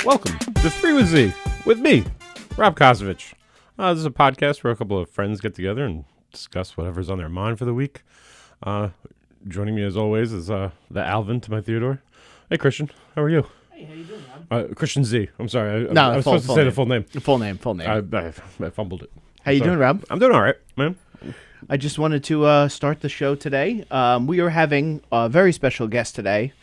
Welcome to 3 with Z with me, Rob Kosovich. This is a podcast where a couple of friends get together and discuss whatever's on their mind for the week. Joining me as always is the Alvin to my Theodore. Hey, Christian, how are you? Hey, how you doing, Rob? Christian Z. I'm sorry. No, I was supposed to say the full name. Full name. I fumbled it. How you doing, Rob? I'm doing all right, man. I just wanted to start the show today. We are having a very special guest today.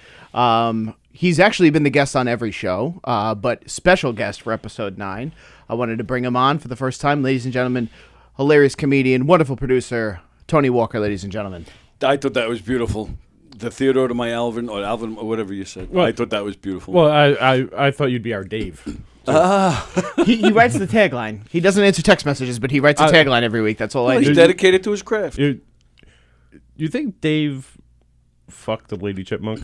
He's actually been the guest on every show, but special guest for episode 9. I wanted to bring him on for the first time. Ladies and gentlemen, hilarious comedian, wonderful producer, Tony Walker, ladies and gentlemen. I thought that was beautiful. The Theodore to my Alvin, or Alvin, or whatever you said. Well, I thought that was beautiful. Well, I thought you'd be our Dave. He writes the tagline. He doesn't answer text messages, but he writes a tagline every week. That's all I do. He's dedicated to his craft. You think Dave fucked a lady chipmunk?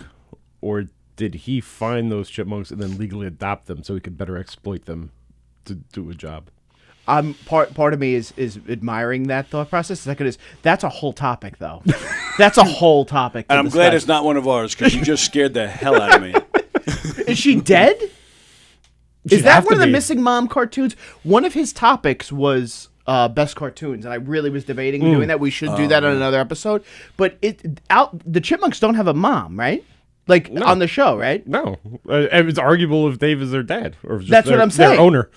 Or did he find those chipmunks and then legally adopt them so he could better exploit them to do a job? Part of me is admiring that thought process. The second is, that's a whole topic, though. That's a whole topic. And I'm glad it's not one of ours, because you just scared the hell out of me. Is she dead? She'd Is that have one to of the be. Missing Mom cartoons? One of his topics was best cartoons, and I really was debating doing that. We should do that on another episode. But the chipmunks don't have a mom, right? Like, No. on the show, right? No. It's arguable if Dave is their dad. Or just That's what I'm saying. Their owner.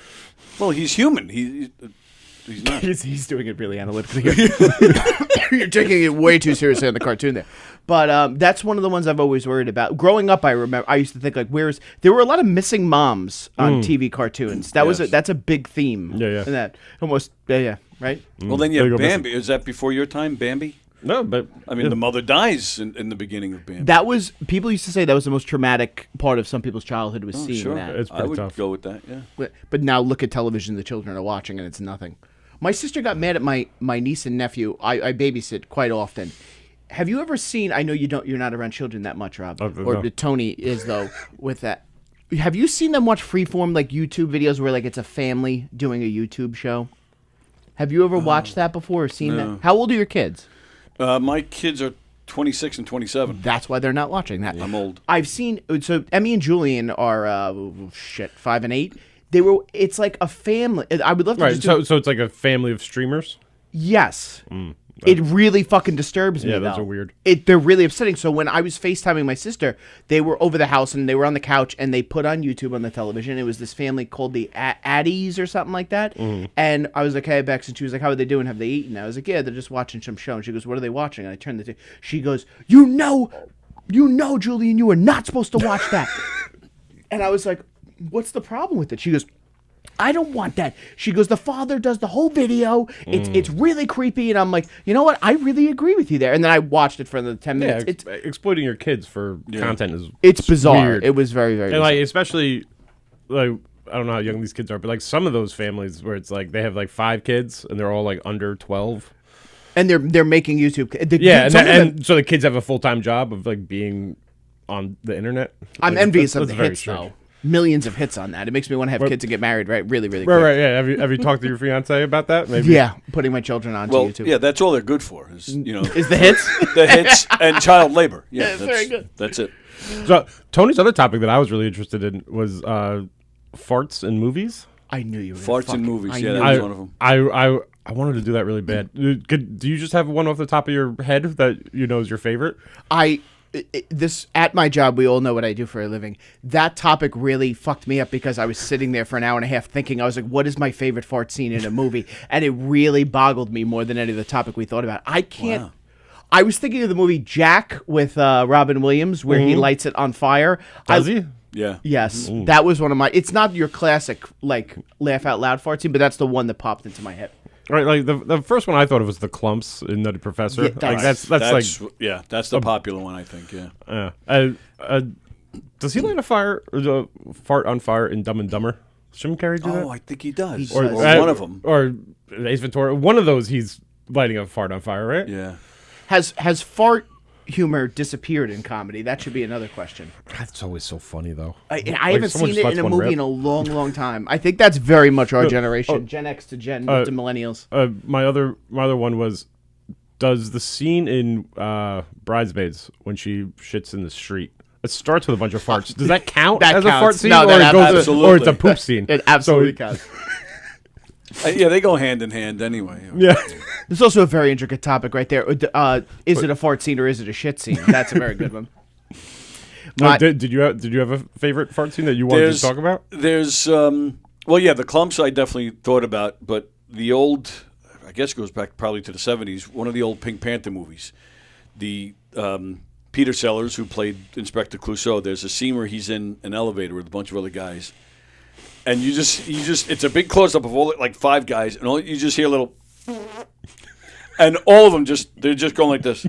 Well, he's human. He's not. He's doing it really analytically here. You're taking it way too seriously on the cartoon there. But that's one of the ones I've always worried about. Growing up, I remember I used to think, like, there were a lot of missing moms on TV cartoons. That's a big theme. Yeah. And that almost right. Well, then you There you have go, Bambi. Is that before your time, Bambi? No, but I mean, the mother dies in the beginning of Bambi. That was, people used to say that was the most traumatic part of some people's childhood, was seeing sure. that. it's I pretty would tough. go with that, yeah. But now look at television the children are watching, and it's nothing. My sister got mad at my niece and nephew. I babysit quite often. Have you ever seen, I know you're not around children that much, Rob, or no. Tony is, though, with that. Have you seen them watch freeform, like, YouTube videos where, like, it's a family doing a YouTube show? Have you ever watched that before or seen that? How old are your kids? My kids are 26 and 27. That's why they're not watching that. I'm old. I've seen, so Emmy and Julian are 5 and 8. It's like a family. I would love to Right, just so it's like a family of streamers? yes. It really fucking disturbs me. Yeah, those though. are weird. They're really upsetting. So when I was FaceTiming my sister, they were over the house and they were on the couch and they put on YouTube on the television. It was this family called the Addies or something like that. And I was like, "Hey, Bex," and she was like, "How are they doing? Have they eaten?" I was like, "Yeah, they're just watching some show." And she goes, "What are they watching?" And I turned she goes, You know, Julian, you are not supposed to watch that." And I was like, "What's the problem with it?" She goes, "I don't want that." She goes, "The father does the whole video. It's really creepy." And I'm like, you know what? I really agree with you there. And then I watched it for another 10 Yeah, minutes. exploiting your kids for content is It's bizarre. weird. It was very, very And bizarre. like, especially, like, I don't know how young these kids are, but like some of those families where it's like they have like 5 kids and they're all like under 12. And they're making YouTube. Yeah, some of them- and so the kids have a full-time job of like being on the internet. I'm Like, envious of that's the very hits, strange. though. Millions of hits on that. It makes me want to have kids and get married, right? Really, really Right, quick. right, yeah. Have you talked to your fiance about that? Maybe. Yeah, putting my children onto Well, YouTube. yeah, that's all they're good for, is Is the hits? the hits and child labor. Yeah, That's very good. That's it. So Tony's other topic that I was really interested in was farts in movies. I knew you were Farts fucking, in movies. I Yeah, knew that was you. one of them. I wanted to do that really bad. Do you just have one off the top of your head that you know is your favorite? This at my job, we all know what I do for a living. That topic really fucked me up because I was sitting there for an hour and a half thinking, I was like, what is my favorite fart scene in a movie? And it really boggled me more than any of the topic we thought about. I can't. Wow. I was thinking of the movie Jack with Robin Williams, where he lights it on fire. Does he? Yeah. Yes, that was one of my. It's not your classic like laugh out loud fart scene, but that's the one that popped into my head. Right, like the first one I thought of was the clumps in Nutty Professor. Yeah, like that's like yeah, that's the popular one, I think. Yeah. does he light a fire or the fart on fire in Dumb and Dumber? Does Jim Carrey do that? Oh, I think he does. He Or does. one of them. Or Ace Ventura. One of those he's lighting a fart on fire, right? Yeah. Has fart humor disappeared in comedy? That should be another question. That's always so funny though. I Like, haven't someone seen just it lets in a one movie rip. in a long, long time. I think that's very much our generation, Gen X to Gen to millennials. My other one was, does the scene in Bridesmaids when she shits in the street, It starts with a bunch of farts. Does that count That as a fart counts. scene, No, or, that or it's a poop scene? It absolutely counts. Yeah, they go hand in hand anyway. Yeah. There's also a very intricate topic right there. Is it a fart scene or is it a shit scene? That's a very good one. Did you have a favorite fart scene that you wanted to talk about? There's the clumps I definitely thought about, but the old, I guess it goes back probably to the 70s, one of the old Pink Panther movies. The Peter Sellers, who played Inspector Clouseau, there's a scene where he's in an elevator with a bunch of other guys. And you just it's a big close up of all like 5 guys, and you just hear a little, and all of them they're just going like this,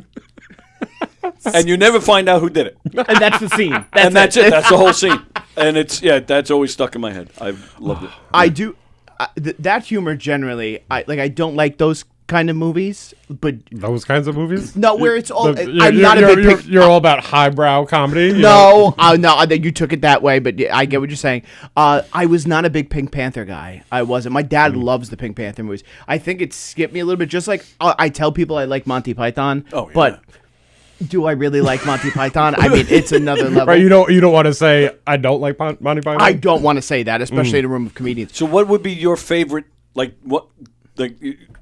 and you never find out who did it. And that's the scene. That's it. That's the whole scene, and that's always stuck in my head. I've loved it. I do that humor generally. I don't like those kind of movies, but Those kinds of movies? no, where it's all. You're I'm not a big. you're all about highbrow comedy. No, no, you took it that way, but I get what you're saying. I was not a big Pink Panther guy. I wasn't. My dad loves the Pink Panther movies. I think it skipped me a little bit, just like I tell people I like Monty Python. Oh, yeah. But do I really like Monty Python? I mean, it's another level. Right, you don't want to say I don't like Monty Python? I don't want to say that, especially in a room of comedians. So, what would be your favorite?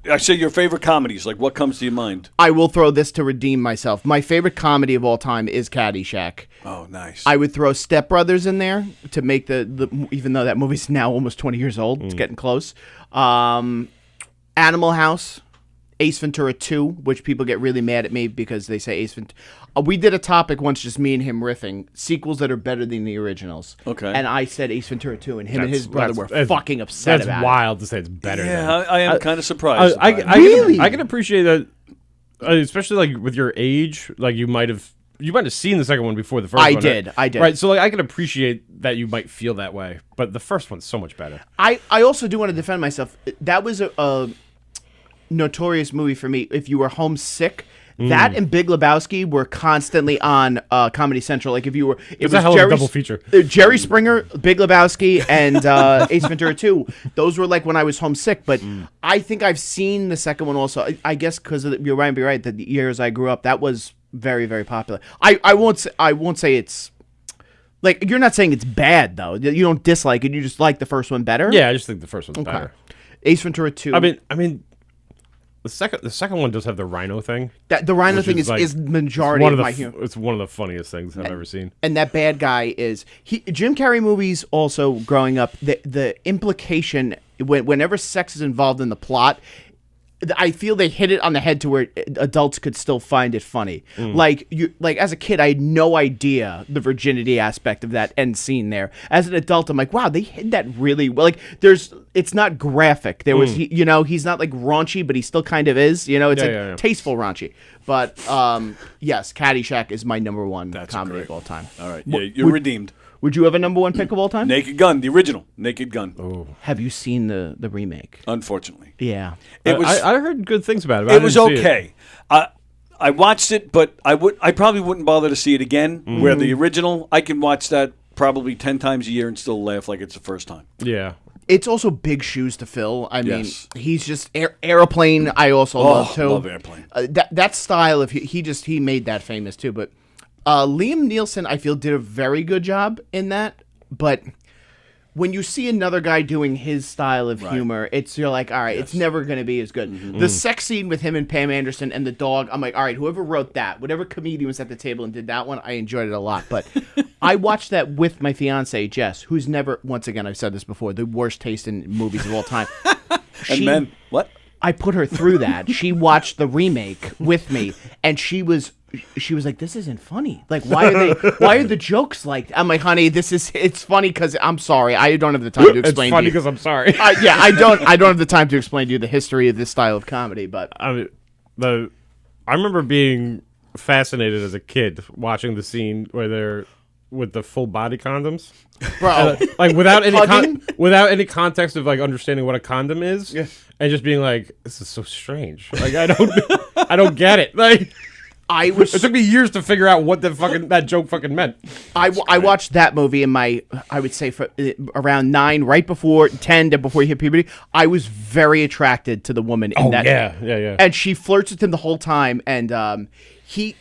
I say your favorite comedies. Like, what comes to your mind? I will throw this to redeem myself. My favorite comedy of all time is Caddyshack. Oh, nice. I would throw Step Brothers in there to make the even though that movie's now almost 20 years old, it's getting close. Animal House, Ace Ventura 2, which people get really mad at me because they say Ace Ventura. We did a topic once, just me and him riffing, sequels that are better than the originals. Okay. And I said Ace Ventura 2, and him and his brother were that's- fucking upset That's about it. wild to say it's better Yeah, than. I am kind of surprised. Really? I can appreciate that, especially like with your age. Like you might have seen the second one before the first one. I did. Right, so like I can appreciate that you might feel that way, but the first one's so much better. I also do want to defend myself. That was a notorious movie for me. If you were homesick, that and Big Lebowski were constantly on Comedy Central. Like if you were, it was a hell of a double feature. Jerry Springer, Big Lebowski, and Ace Ventura 2. Those were like when I was homesick. But I think I've seen the second one also. I guess because you're right. The years I grew up, that was very, very popular. I won't say it's. Like, you're not saying it's bad, though. You don't dislike it. You just like the first one better? Yeah, I just think the first one's better. Ace Ventura 2. I mean, the second one does have the rhino thing. The rhino which thing is, like, is majority of my humor. It's one of the funniest things I've ever seen. And that bad guy is... Jim Carrey movies also, growing up, the implication, whenever sex is involved in the plot... I feel they hit it on the head to where adults could still find it funny. Like as a kid, I had no idea the virginity aspect of that end scene there. As an adult, I'm like, wow, they hit that really well. Like, it's not graphic. There was, he's not like raunchy, but he still kind of is. It's tasteful raunchy. But yes, Caddyshack is my number one comedy of all time. All right, yeah, you're redeemed. Would you have a number one pick of all time? Naked Gun, the original Naked Gun. Oh. Have you seen the remake? Unfortunately, yeah. It was. I heard good things about it. It was okay. I watched it, but I probably wouldn't bother to see it again. Where the original, I can watch that probably 10 times a year and still laugh like it's the first time. Yeah. It's also big shoes to fill. I mean, Yes. he's just Airplane. I also love too. Love Airplane. That style of he made that famous too. But Liam Neeson, I feel, did a very good job in that. But when you see another guy doing his style of humor, you're like, all right, it's never going to be as good. The sex scene with him and Pam Anderson and the dog, I'm like, all right, whoever wrote that, whatever comedian was at the table and did that one, I enjoyed it a lot. But I watched that with my fiance Jess, who's never, once again, I've said this before, the worst taste in movies of all time. Men, what? I put her through that. She watched the remake with me, and she was like, "This isn't funny. Like, why are the jokes like?" I'm like, "Honey, it's funny because I'm sorry. I don't have the time to explain." It's funny to you. because I'm sorry. Yeah, I don't have the time to explain to you the history of this style of comedy. But I remember being fascinated as a kid watching the scene where they're with the full body condoms, bro, like without any Hugging? without any context of like understanding what a condom is, and just being like, "This is so strange." Like I don't get it. Like. It took me years to figure out what that joke fucking meant. I watched that movie in I would say for around 9, right before 10, before he hit puberty. I was very attracted to the woman in that. Yeah. And she flirts with him the whole time, and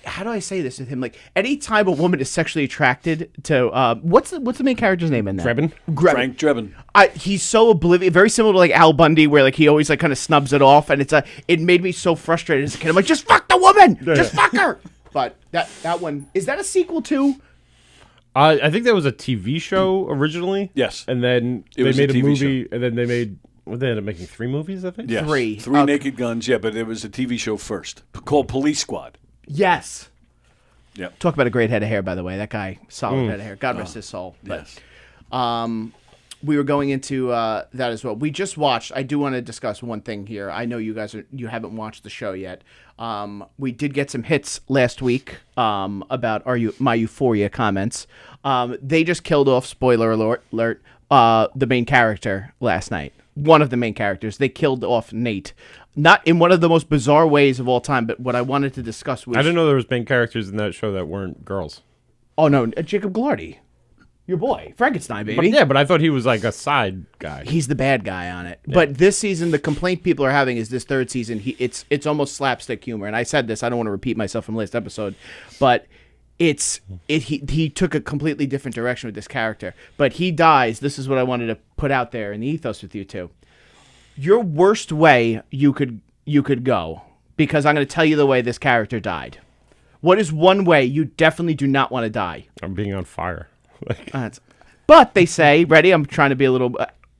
how do I say this with him? Like, anytime a woman is sexually attracted to what's the main character's name in that? Drebin? Frank Drebin. He's so oblivious, very similar to like Al Bundy, where like he always like kind of snubs it off, and it made me so frustrated as a kid. I'm like, just fuck the woman, just fuck her. But that one, is that a sequel too? I think that was a TV show originally. Yes. And then It they was a made a TV movie, and then they ended up making 3 movies, I think? Yes. 3. 3 Okay. Naked Guns, yeah, but it was a TV show first called Police Squad. Yes. Yeah. Talk about a great head of hair, by the way. That guy, solid head of hair. God rest his soul. But, Yes. we were going into that as well. We just watched. I do want to discuss one thing here. I know you guys you haven't watched the show yet. We did get some hits last week about my Euphoria comments. They just killed off, spoiler alert, the main character last night. One of the main characters. They killed off Nate. Not in one of the most bizarre ways of all time, but what I wanted to discuss was... I didn't know there was main characters in that show that weren't girls. Oh, no, Jacob Ghilardi. Your boy. Frankenstein, baby. But I thought he was like a side guy. He's the bad guy on it. Yeah. But this season, the complaint people are having is this third season, it's almost slapstick humor. And I said this, I don't want to repeat myself from last episode, but he took a completely different direction with this character. But he dies. This is what I wanted to put out there in the ethos with you two. Your worst way you could go, because I'm going to tell you the way this character died. What is one way you definitely do not want to die? I'm being on fire. But they say, ready? I'm trying to be a little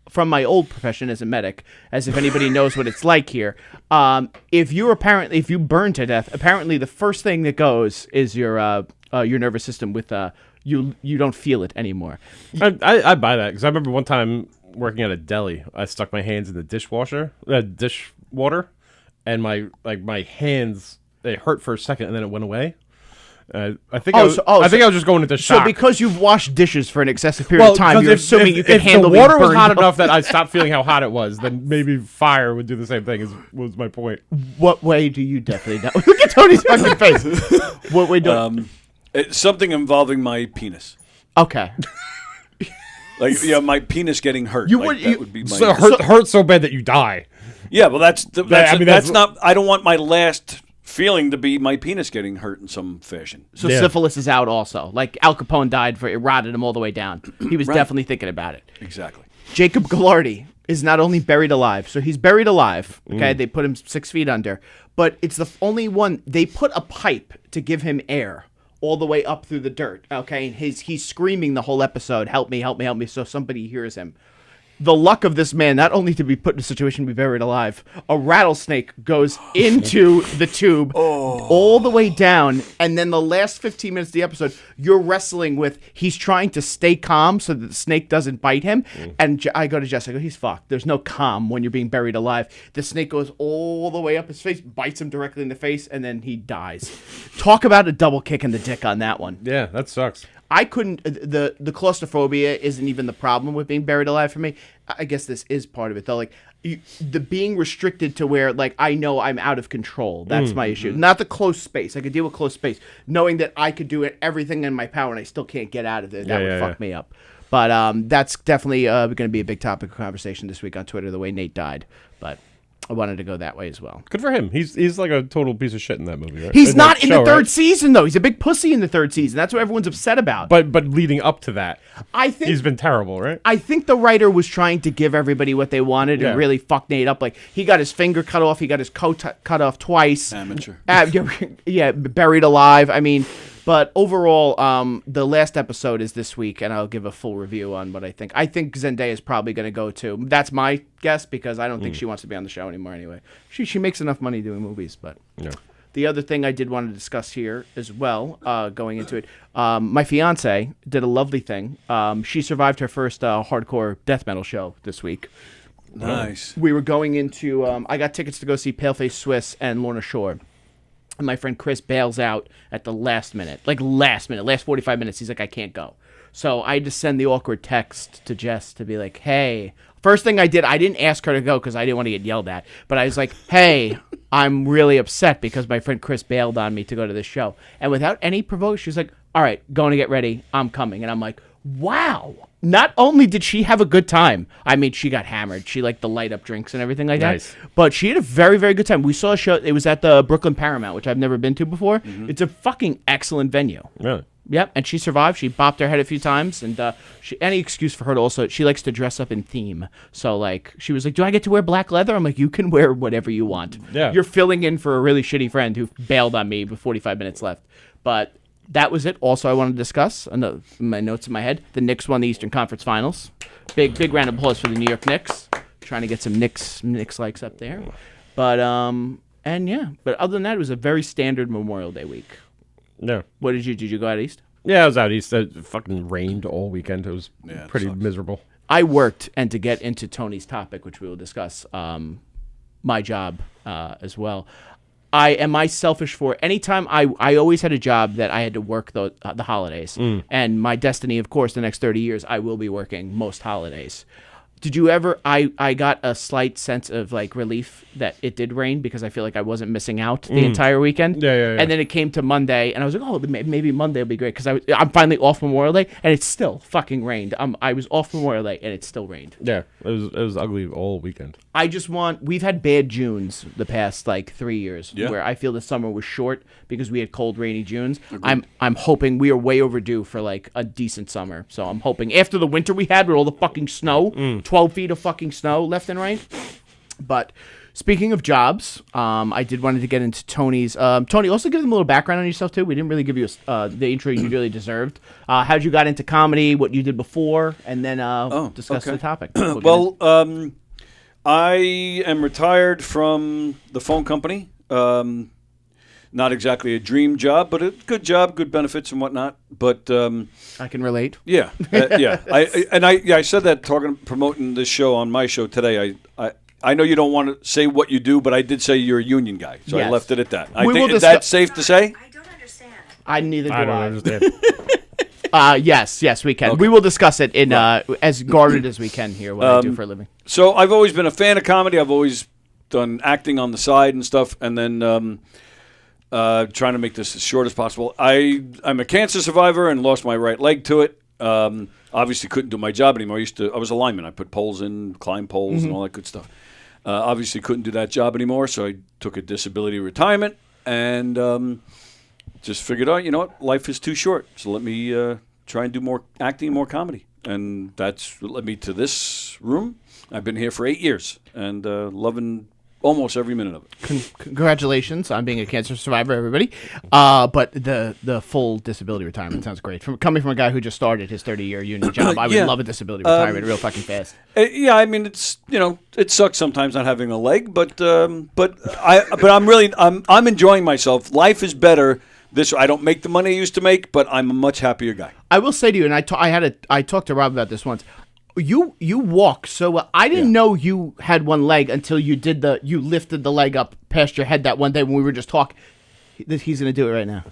from my old profession as a medic, as if anybody knows what it's like here. If you burn to death, apparently the first thing that goes is your nervous system. With you don't feel it anymore. I buy that because I remember one time working at a deli, I stuck my hands in the dishwater, and my hands, they hurt for a second and then it went away. I think I was just going into shock. So because you've washed dishes for an excessive period of time, you're assuming you can handle the water was burned hot enough that I stopped feeling how hot it was, then maybe fire would do the same thing. Was my point. What way do you definitely know? Look at Tony's fucking face. What way do? It's something involving my penis. Okay. Like my penis getting hurt. That would be my so hurt so bad that you die. Yeah, well, that's that's not. I don't want my last feeling to be my penis getting hurt in some fashion. So syphilis is out also. Like Al Capone died it rotted him all the way down. He was definitely thinking about it. Exactly. Jacob Ghilardi is not only buried alive, so he's buried alive. Okay, they put him 6 feet under, but it's the only one. They put a pipe to give him air all the way up through the dirt. Okay, and he's screaming the whole episode, "Help me, help me, help me!" So somebody hears him. The luck of this man, not only to be put in a situation to be buried alive, a rattlesnake goes into the tube all the way down, and then the last 15 minutes of the episode, you're wrestling with, he's trying to stay calm so that the snake doesn't bite him, and I go to Jess, I go, he's fucked. There's no calm when you're being buried alive. The snake goes all the way up his face, bites him directly in the face, and then he dies. Talk about a double kick in the dick on that one. Yeah, that sucks. I couldn't. The claustrophobia isn't even the problem with being buried alive for me. I guess this is part of it though. Like the being restricted to where like I know I'm out of control. That's my issue. Not the close space. I could deal with close space, knowing that I could do everything in my power and I still can't get out of it. That would fuck me up. But that's definitely going to be a big topic of conversation this week on Twitter. The way Nate died, but I wanted to go that way as well. Good for him. He's like a total piece of shit in that movie, right? He's not in the third season though. He's a big pussy in the third season. That's what everyone's upset about. But leading up to that, I think he's been terrible, right? I think the writer was trying to give everybody what they wanted and really fuck Nate up. Like he got his finger cut off, he got his coat cut off twice. Amateur. Yeah, buried alive. I mean, but overall, the last episode is this week, and I'll give a full review on what I think. I think Zendaya is probably going to go to. That's my guess because I don't think she wants to be on the show anymore anyway. She makes enough money doing movies, but the other thing I did want to discuss here as well, going into it, my fiance did a lovely thing. She survived her first hardcore death metal show this week. Nice. We were going into. I got tickets to go see Paleface Swiss and Lorna Shore. And my friend Chris bails out at the last minute, last 45 minutes. He's like, I can't go. So I had to send the awkward text to Jess to be like, hey. First thing I did, I didn't ask her to go because I didn't want to get yelled at. But I was like, hey, I'm really upset because my friend Chris bailed on me to go to this show. And without any provoke, she was like, all right, going to get ready. I'm coming. And I'm like, wow. Not only did she have a good time, I mean, she got hammered. She liked the light up drinks and everything like Nice. that. But she had a very, very good time. We saw a show. It was at the Brooklyn Paramount, which I've never been to before. It's a fucking excellent venue. Really? Yep, and she survived. She bopped her head a few times, and any excuse for her to also, she likes to dress up in theme. So, like, she was like, do I get to wear black leather? I'm like, you can wear whatever you want. Yeah. You're filling in for a really shitty friend who bailed on me with 45 minutes left. But that was it. Also, I want to discuss, my notes in my head, the Knicks won the Eastern Conference Finals. Big round of applause for the New York Knicks. Trying to get some Knicks likes up there. But, but other than that, it was a very standard Memorial Day week. Yeah. What did you go out east? Yeah, I was out east. It fucking rained all weekend. It was pretty miserable. I worked, and to get into Tony's topic, which we will discuss, my job as well. Am I selfish for anytime I always had a job that I had to work the holidays, and my destiny, of course, the next 30 years I will be working most holidays. Did you ever? I got a slight sense of like relief that it did rain because I feel like I wasn't missing out the entire weekend. Yeah. And then it came to Monday, and I was like, oh, maybe Monday will be great because I'm finally off Memorial Day, and it still fucking rained. I was off Memorial Day, and it still rained. Yeah, it was ugly all weekend. We've had bad Junes the past like 3 years where I feel the summer was short because we had cold, rainy Junes. Agreed. I'm hoping we are way overdue for like a decent summer. So I'm hoping after the winter we had with all the fucking snow, 12 feet of fucking snow left and right. But speaking of jobs, I did wanted to get into Tony's. Tony, also give them a little background on yourself too. We didn't really give you the intro you really deserved. How'd you got into comedy, what you did before, and then discuss the topic. Well, I am retired from the phone company. Not exactly a dream job, but a good job, good benefits and whatnot. But I can relate. yeah. I said that promoting this show on my show today. I know you don't want to say what you do, but I did say you're a union guy, so I left it at that. I think is that safe to say? I don't understand. Neither do I don't understand. Yes, we can. Okay. We will discuss it in as guarded as we can here. What I do for a living. So I've always been a fan of comedy. I've always done acting on the side and stuff, and then trying to make this as short as possible. I'm a cancer survivor and lost my right leg to it. Obviously, couldn't do my job anymore. I was a lineman. I put poles in, climbed poles, and all that good stuff. Obviously, couldn't do that job anymore, so I took a disability retirement and just figured out, you know what, life is too short. So let me try and do more acting and more comedy. And that's what led me to this room. I've been here for 8 years and loving almost every minute of it. Congratulations on being a cancer survivor, everybody. But the full disability retirement sounds great. Coming from a guy who just started his 30-year union job, I would love a disability retirement real fucking fast. Yeah, I mean, it's, you know, it sucks sometimes not having a leg, but I'm enjoying myself. Life is better. I don't make the money I used to make, but I'm a much happier guy. I will say to you, and I talked to Rob about this once. You walk so well. I didn't know you had one leg until you lifted the leg up past your head that one day when we were just talking. He's going to do it right now.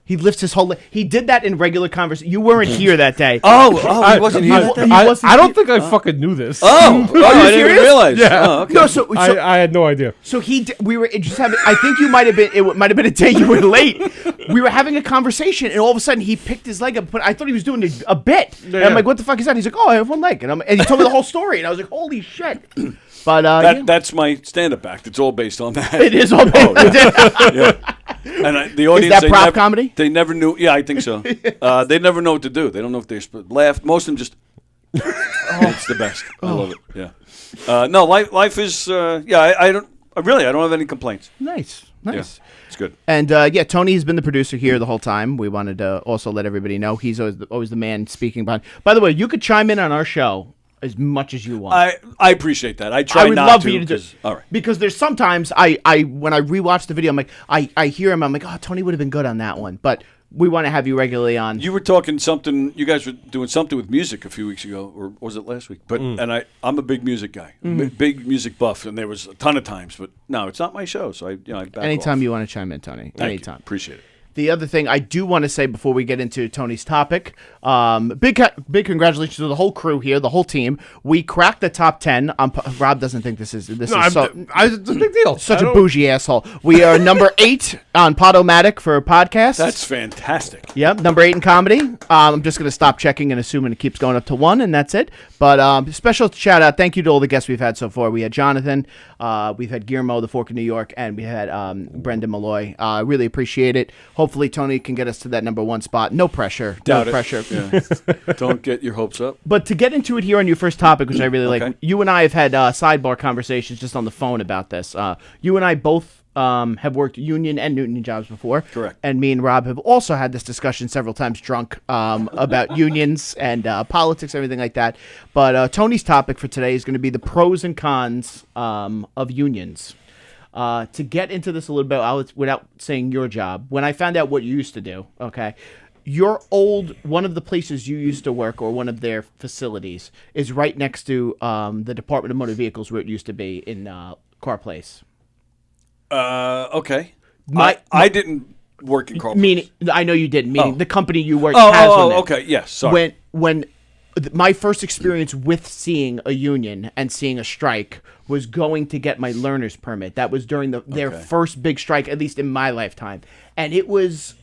He lifts his whole leg. He did that in regular conversation. You weren't here that day. He wasn't here. I don't think I fucking knew this. I didn't even realize. Yeah. Oh, okay. No, so I had no idea. So we were just having. I think you might have been. It might have been a day you were late. We were having a conversation, and all of a sudden he picked his leg up. But I thought he was doing a bit. Yeah. And I'm like, "What the fuck is that?" He's like, "Oh, I have one leg," and he told me the whole story, and I was like, "Holy shit!" But that's my stand-up act. It's all based on that. It is all based. Yeah. And the audience, is that prop comedy? They never knew. Yeah, I think so. They never know what to do. They don't know if they laugh. Most of them just. It's the best. I love it. Yeah. No, life is. I don't have any complaints. Nice. Yeah, it's good. And Tony has been the producer here the whole time. We wanted to also let everybody know he's always the man speaking behind. By the way, you could chime in on our show as much as you want. I appreciate that. I try I would not love to. for you to do it. All right. Because there's sometimes I when I rewatch the video, I'm like, I hear him, I'm like, oh, Tony would have been good on that one. But we want to have you regularly on. You were talking something. You guys were doing something with music a few weeks ago, or was it last week? But I'm a big music guy, big music buff, and there was a ton of times. But no, it's not my show, so I back anytime off. you want to chime in, Tony. Thank anytime. You. Appreciate it. The other thing I do want to say before we get into Tony's topic, Big congratulations to the whole crew here, the whole team. We cracked the top 10. Rob doesn't think this is It's a big deal. such a bougie asshole. We are number 8 on Podomatic for podcasts. That's fantastic. Yep, number 8 in comedy. I'm just going to stop checking and assuming it keeps going up to 1, and that's it. But special shout out, thank you to all the guests we've had so far. We had Jonathan, we've had Guillermo, the Fork of New York, and we had Brendan Malloy. Really appreciate it. Hopefully Tony can get us to that number 1 spot. No pressure. Doubt no it. pressure. Yeah. Don't get your hopes up. But to get into it here on your first topic, which I really Okay. like, you and I have had sidebar conversations just on the phone about this. You and I both have worked union and non-union jobs before. Correct. And me and Rob have also had this discussion several times drunk about unions and politics, everything like that. But Tony's topic for today is going to be the pros and cons of unions. To get into this a little bit, without saying your job, when I found out what you used to do, okay, one of the places you used to work, or one of their facilities, is right next to the Department of Motor Vehicles where it used to be in Car Place. Okay. My- I didn't work in corporate. Meaning, I know you didn't. Meaning the company you worked Oh, has one there. okay. Yes. Sorry. When my first experience with seeing a union and seeing a strike was going to get my learner's permit. That was during their first big strike, at least in my lifetime, and it was.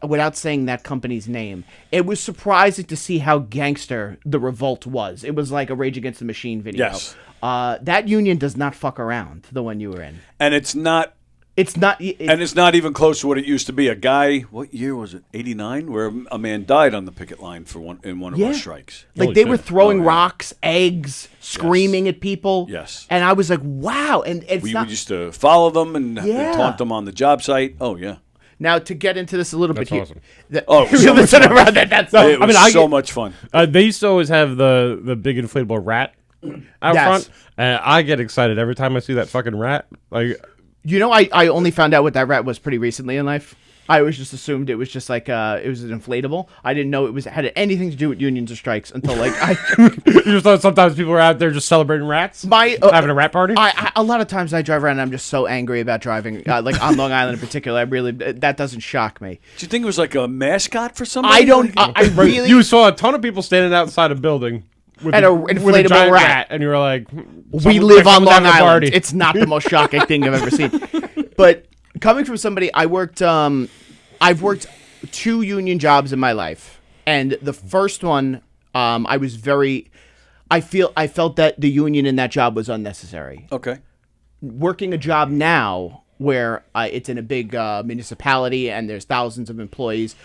Without saying that company's name, it was surprising to see how gangster the revolt was. It was like a Rage Against the Machine video. Yes. That union does not fuck around, the one you were in. And it's not. It's not. And it's not even close to what it used to be. A guy, what year was it? 89, where a man died on the picket line for one of our strikes. Like Holy they shit. were throwing Oh, yeah. rocks, eggs, screaming at people. Yes. And I was like, wow. And it's We not. used to follow them and Yeah. taunt them on the job site. Oh yeah. Now to get into this a little That's bit here. awesome. Oh, it was so much fun. around that. That's It was I so get- much fun. They used to always have the big inflatable rat out Yes. front. And I get excited every time I see that fucking rat. Like, You know, I only found out what that rat was pretty recently in life. I always just assumed it was just like it was an inflatable. I didn't know it had anything to do with unions or strikes until like you just thought sometimes people were out there just celebrating rats, having a rat party. a lot of times I drive around and I'm just so angry about driving, like on Long Island in particular. I really that doesn't shock me. Do you think it was like a mascot for somebody? I don't. I really. You saw a ton of people standing outside a building with And a, a with a inflatable giant rat. and you were like, We live on Long having a Island. party. It's not the most shocking thing I've ever seen. But coming from somebody, I've worked 2 union jobs in my life, and the first one, I felt that the union in that job was unnecessary. Okay. Working a job now where it's in a big municipality and there's thousands of employees,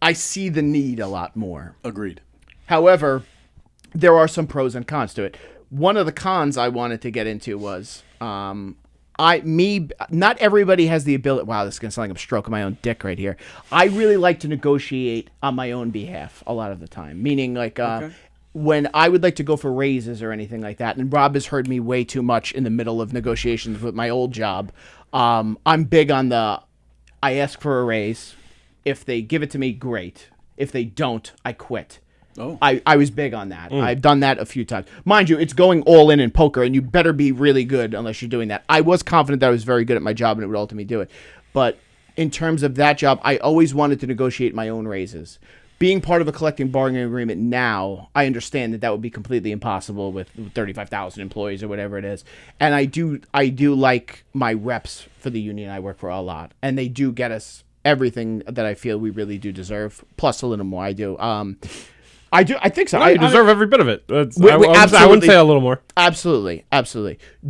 I see the need a lot more. Agreed. However, there are some pros and cons to it. One of the cons I wanted to get into was not everybody has the ability. Wow, this is gonna sound like I'm stroking my own dick right here. I really like to negotiate on my own behalf a lot of the time. Meaning, like when I would like to go for raises or anything like that, and Rob has heard me way too much in the middle of negotiations with my old job. I'm big on I ask for a raise. If they give it to me, great. If they don't, I quit. Oh. I was big on that. I've done that a few times. Mind you, it's going all in poker, and you better be really good unless you're doing that. I was confident that I was very good at my job, and it would ultimately do it. But in terms of that job, I always wanted to negotiate my own raises. Being part of a collective bargaining agreement now, I understand that would be completely impossible with 35,000 employees or whatever it is. And I do like my reps for the union I work for a lot, and they do get us everything that I feel we really do deserve, plus a little more. I do. I think so. No, you deserve every bit of it. I wouldn't absolutely. say a little more. Absolutely.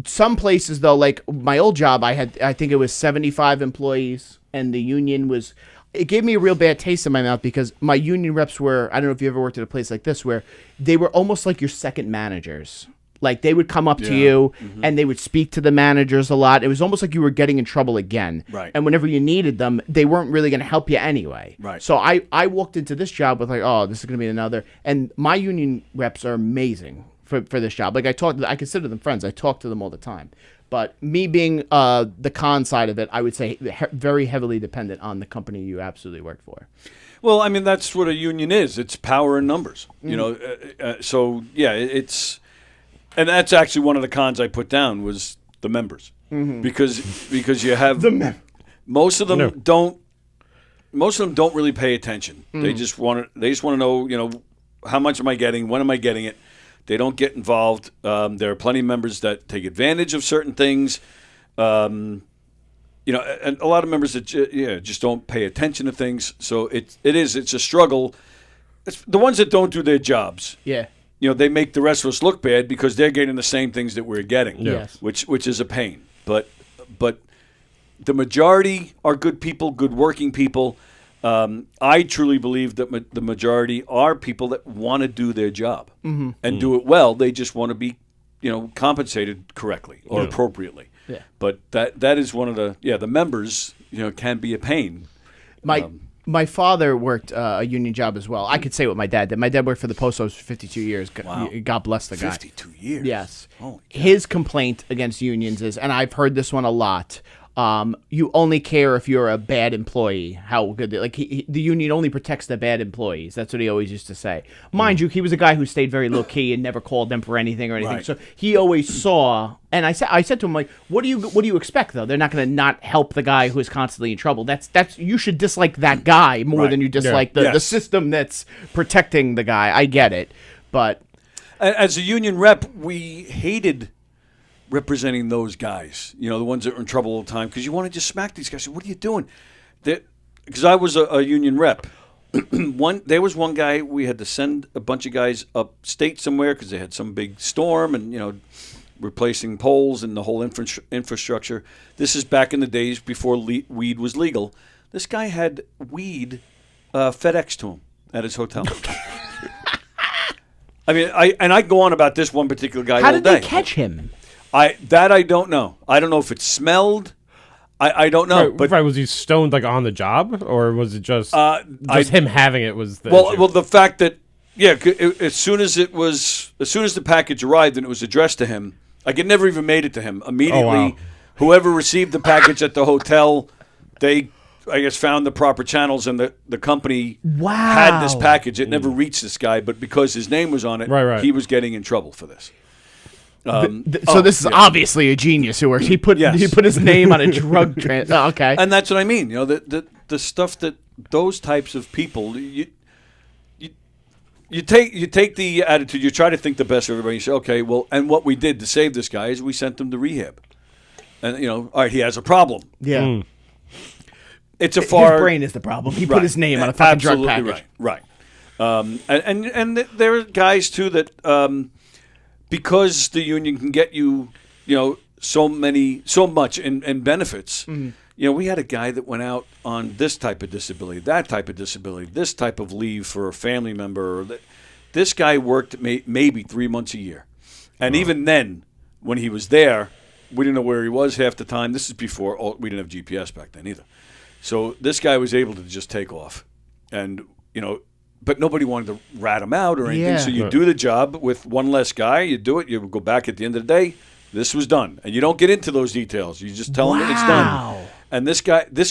Some places though, like my old job, I think it was 75 employees, and the union it gave me a real bad taste in my mouth because my union reps were, I don't know if you ever worked at a place like this, where they were almost like your second managers. Like they would come up to you and they would speak to the managers a lot. It was almost like you were getting in trouble again. Right. And whenever you needed them, they weren't really going to help you anyway. Right. So I walked into this job with like, oh, this is going to be another. And my union reps are amazing for this job. Like I consider them friends. I talk to them all the time. But me being the con side of it, I would say very heavily dependent on the company you absolutely work for. Well, I mean, that's what a union is. It's power in numbers. You know, so yeah, it's. And that's actually one of the cons I put down was the members, because you have most of them don't most of them don't really pay attention. They just want to know, how much am I getting? When am I getting it? They don't get involved. There are plenty of members that take advantage of certain things. And a lot of members that just don't pay attention to things. So it's a struggle. It's the ones that don't do their jobs. Yeah. They make the rest of us look bad because they're getting the same things that we're getting. Yes. Which is a pain. But the majority are good people, good working people. I truly believe that the majority are people that want to do their job and do it well. They just want to be, compensated correctly or appropriately. Yeah. But that is one of the members, can be a pain. My father worked a union job as well. I could say what my dad did. My dad worked for the post office for 52 years. Wow. God bless the guy. 52 years. Yes. Holy cow. His complaint against unions is, and I've heard this one a lot, you only care if you're a bad employee. How good, the union only protects the bad employees. That's what he always used to say. Mind you, he was a guy who stayed very low key and never called them for anything or anything. Right. So he always saw. And I said to him, like, what do you expect though? They're not going to not help the guy who is constantly in trouble. That's you should dislike that guy more than you dislike the system that's protecting the guy. I get it, but as a union rep, we hated representing those guys, the ones that are in trouble all the time, because you want to just smack these guys. What are you doing? Because I was a union rep. There was one guy, we had to send a bunch of guys upstate somewhere because they had some big storm and, replacing poles and the whole infrastructure. This is back in the days before weed was legal. This guy had weed FedEx to him at his hotel. I mean, I go on about this one particular guy all day. How did they catch him? I don't know. I don't know if it smelled. I don't know. But was he stoned on the job, or was it just him having it was the issue? Well, the fact that as soon as the package arrived and it was addressed to him, it never even made it to him. Immediately, wow. Whoever received the package at the hotel, they found the proper channels, and the company had this package. It never reached this guy, but because his name was on it, right. he was getting in trouble for this. So this is obviously a genius who works. He put his name on a drug okay, and that's what I mean. The stuff that those types of people you take the attitude. You try to think the best of everybody. You say, okay, well, and what we did to save this guy is we sent him to rehab, and all right, he has a problem. Yeah, it's a his brain is the problem. He put his name on a fucking drug package. Right. And there are guys too that. Because the union can get you, so much in benefits. Mm-hmm. We had a guy that went out on this type of disability, that type of disability, this type of leave for a family member. This guy worked maybe 3 months a year. And even then, when he was there, we didn't know where he was half the time. This is before we didn't have GPS back then either. So this guy was able to just take off. And, but nobody wanted to rat him out or anything. Yeah. So you do the job with one less guy. You do it. You go back at the end of the day. This was done, and you don't get into those details. You just tell him that it's done. And this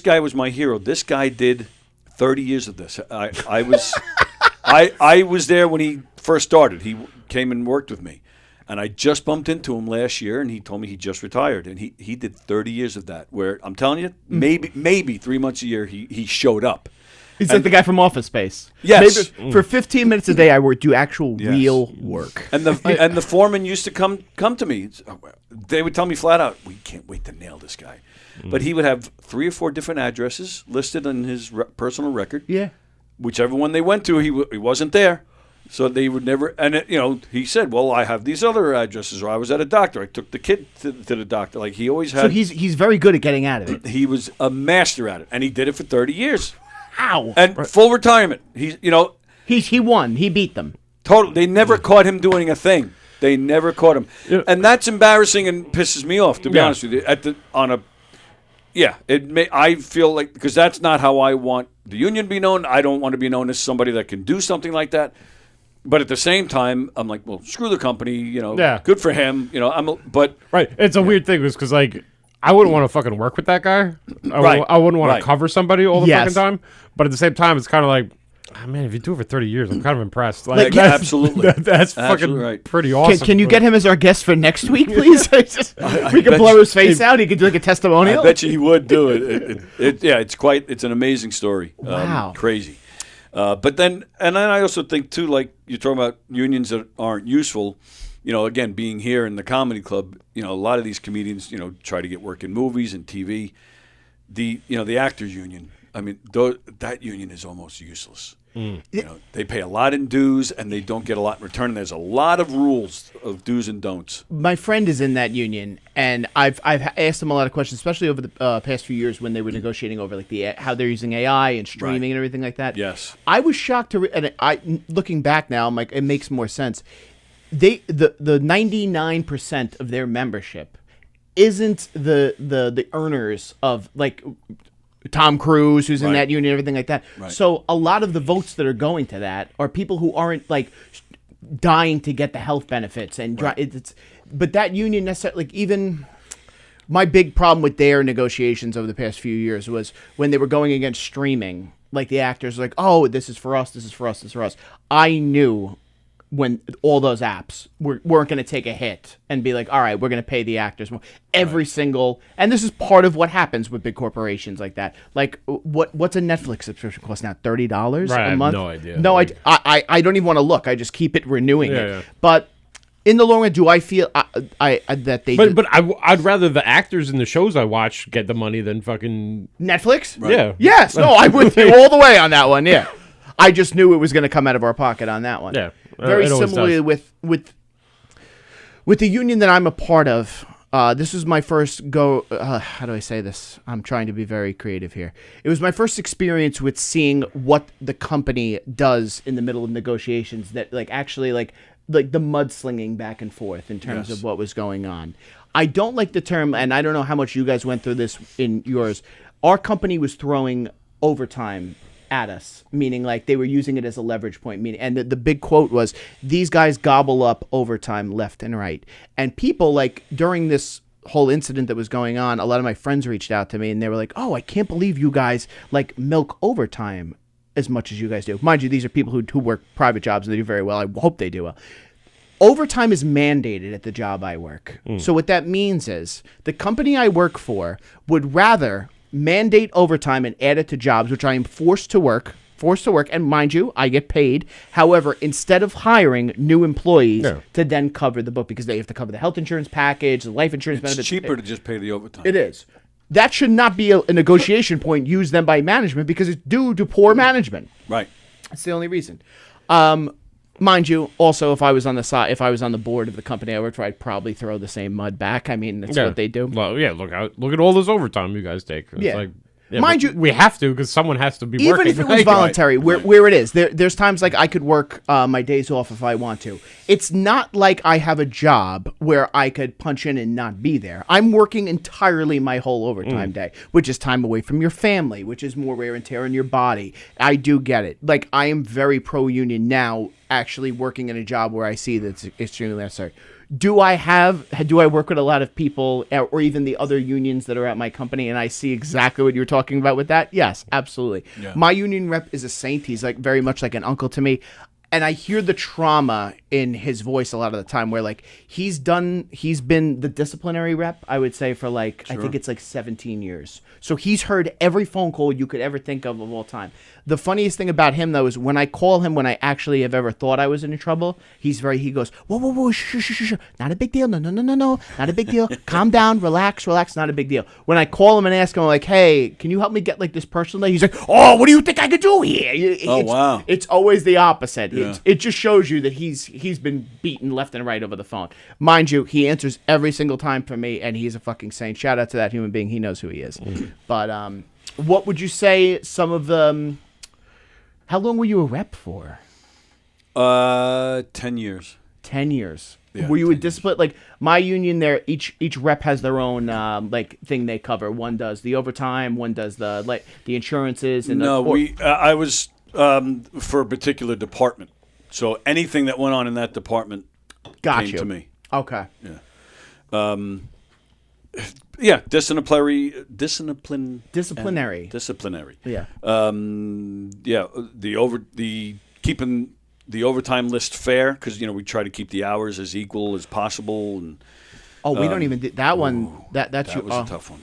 guy was my hero. This guy did 30 years of this. I was there when he first started. He came and worked with me, and I just bumped into him last year, and he told me he just retired, and he did 30 years of that. Where I'm telling you, maybe 3 months a year he showed up. He's like the guy from Office Space. Yes. Maybe for 15 minutes a day, I would do actual real work. And the foreman used to come to me. They would tell me flat out, we can't wait to nail this guy. But he would have 3 or 4 different addresses listed on his personal record. Yeah. Whichever one they went to, he wasn't there. So they would never, and he said, well, I have these other addresses, or I was at a doctor. I took the kid to the doctor. Like he always had. So he's very good at getting out of it. He was a master at it, and he did it for 30 years. Ow. And full retirement. He won. He beat them. Totally. They never caught him doing a thing. They never caught him. Yeah. And that's embarrassing and pisses me off, to be honest with you. I feel like, because that's not how I want the union to be known. I don't want to be known as somebody that can do something like that. But at the same time, I'm like, well, screw the company, good for him. Right. It's a weird thing because I wouldn't want to fucking work with that guy. I wouldn't want to cover somebody all the fucking time. But at the same time, it's kind of like, Man, if you do it for 30 years, I'm kind of impressed. Like, that's, absolutely. That's Absolutely fucking right. pretty awesome. Can you get him as our guest for next week, please? We could blow his face out. He could do like a testimonial. I bet you he would do it. Yeah, it's an amazing story. Wow. Crazy. But then I also think too, like you're talking about unions that aren't useful. Again, being here in the comedy club, a lot of these comedians, try to get work in movies and TV. The actors union. I mean, that union is almost useless. They pay a lot in dues and they don't get a lot in return. And there's a lot of rules of do's and don'ts. My friend is in that union, and I've asked him a lot of questions, especially over the past few years when they were negotiating over like how they're using AI and streaming and everything like that. Yes, I was shocked looking back now, I'm like, it makes more sense. The 99% of their membership isn't the earners of like Tom Cruise, who's in that union, everything like that. Right. So a lot of the votes that are going to that are people who aren't like dying to get the health benefits, and but that union necessarily, like, even my big problem with their negotiations over the past few years was when they were going against streaming. Like the actors were like, oh, this is for us, this is for us, this is for us. I knew when all those apps weren't going to take a hit and be like, all right, we're going to pay the actors more. Every single, and this is part of what happens with big corporations like that. Like, what's a Netflix subscription cost now? $30 a month? I have no idea. No, I don't even want to look. I just keep it renewing it. Yeah. But in the long run, do I feel that they? But I'd rather the actors in the shows I watch get the money than fucking Netflix? Right. Yeah. Yes. No, I'm with you all the way on that one. Yeah. I just knew it was going to come out of our pocket on that one. Yeah. Very It always similarly does. with the union that I'm a part of. This was my first go. How do I say this? I'm trying to be very creative here. It was my first experience with seeing what the company does in the middle of negotiations. That actually the mudslinging back and forth in terms of what was going on. I don't like the term, and I don't know how much you guys went through this in yours. Our company was throwing overtime at us, meaning like they were using it as a leverage point, meaning, and the big quote was, these guys gobble up overtime left and right. And people, like, during this whole incident that was going on, a lot of my friends reached out to me and they were like, oh, I can't believe you guys like milk overtime as much as you guys do. Mind you, these are people who work private jobs and they do very well. I hope they do well. Overtime is mandated at the job I work. So what that means is the company I work for would rather mandate overtime and add it to jobs which I am forced to work, and mind you, I get paid. However, instead of hiring new employees to then cover the book, because they have to cover the health insurance package, the life insurance benefits. It's cheaper to just pay the overtime. It is. That should not be a negotiation point used then by management, because it's due to poor management. Right. That's the only reason. Mind you, also, if I was on the board of the company I worked for, I'd probably throw the same mud back. I mean, that's what they do. Well, yeah, look at all this overtime you guys take. It's like, mind you, we have to, because someone has to be even working. if it was voluntary, where it is. There's times like I could work my days off if I want to. It's not like I have a job where I could punch in and not be there. I'm working entirely my whole overtime day, which is time away from your family, which is more wear and tear on your body. I do get it. Like, I am very pro-union now, actually working in a job where I see that's extremely necessary. Do I work with a lot of people, or even the other unions that are at my company, and I see exactly what you're talking about with that? Yes, absolutely. Yeah. My union rep is a saint. He's like very much like an uncle to me. And I hear the trauma in his voice a lot of the time, where like he's been the disciplinary rep, I would say, for like, I think it's like 17 years. So he's heard every phone call you could ever think of all time. The funniest thing about him, though, is when I call him when I actually have ever thought I was in trouble, he goes, whoa, shh, not a big deal, no, not a big deal, calm down, relax, not a big deal. When I call him and ask him, like, hey, can you help me get like this personal day? He's like, oh, what do you think I could do here? Wow. It's always the opposite. Yeah. It just shows you that he's been beaten left and right over the phone. Mind you, he answers every single time for me, and he's a fucking saint. Shout out to that human being. He knows who he is. But what would you say some of the... How long were you a rep for? 10 years. 10 years. Yeah, were you a discipline? Like my union there, each rep has their own like thing they cover. One does the overtime, one does the insurances. And I was for a particular department. So anything that went on in that department came to me. Okay. Yeah. Yeah, disciplinary. Yeah. The keeping the overtime list fair, because we try to keep the hours as equal as possible. And We don't even that one. That was a tough one.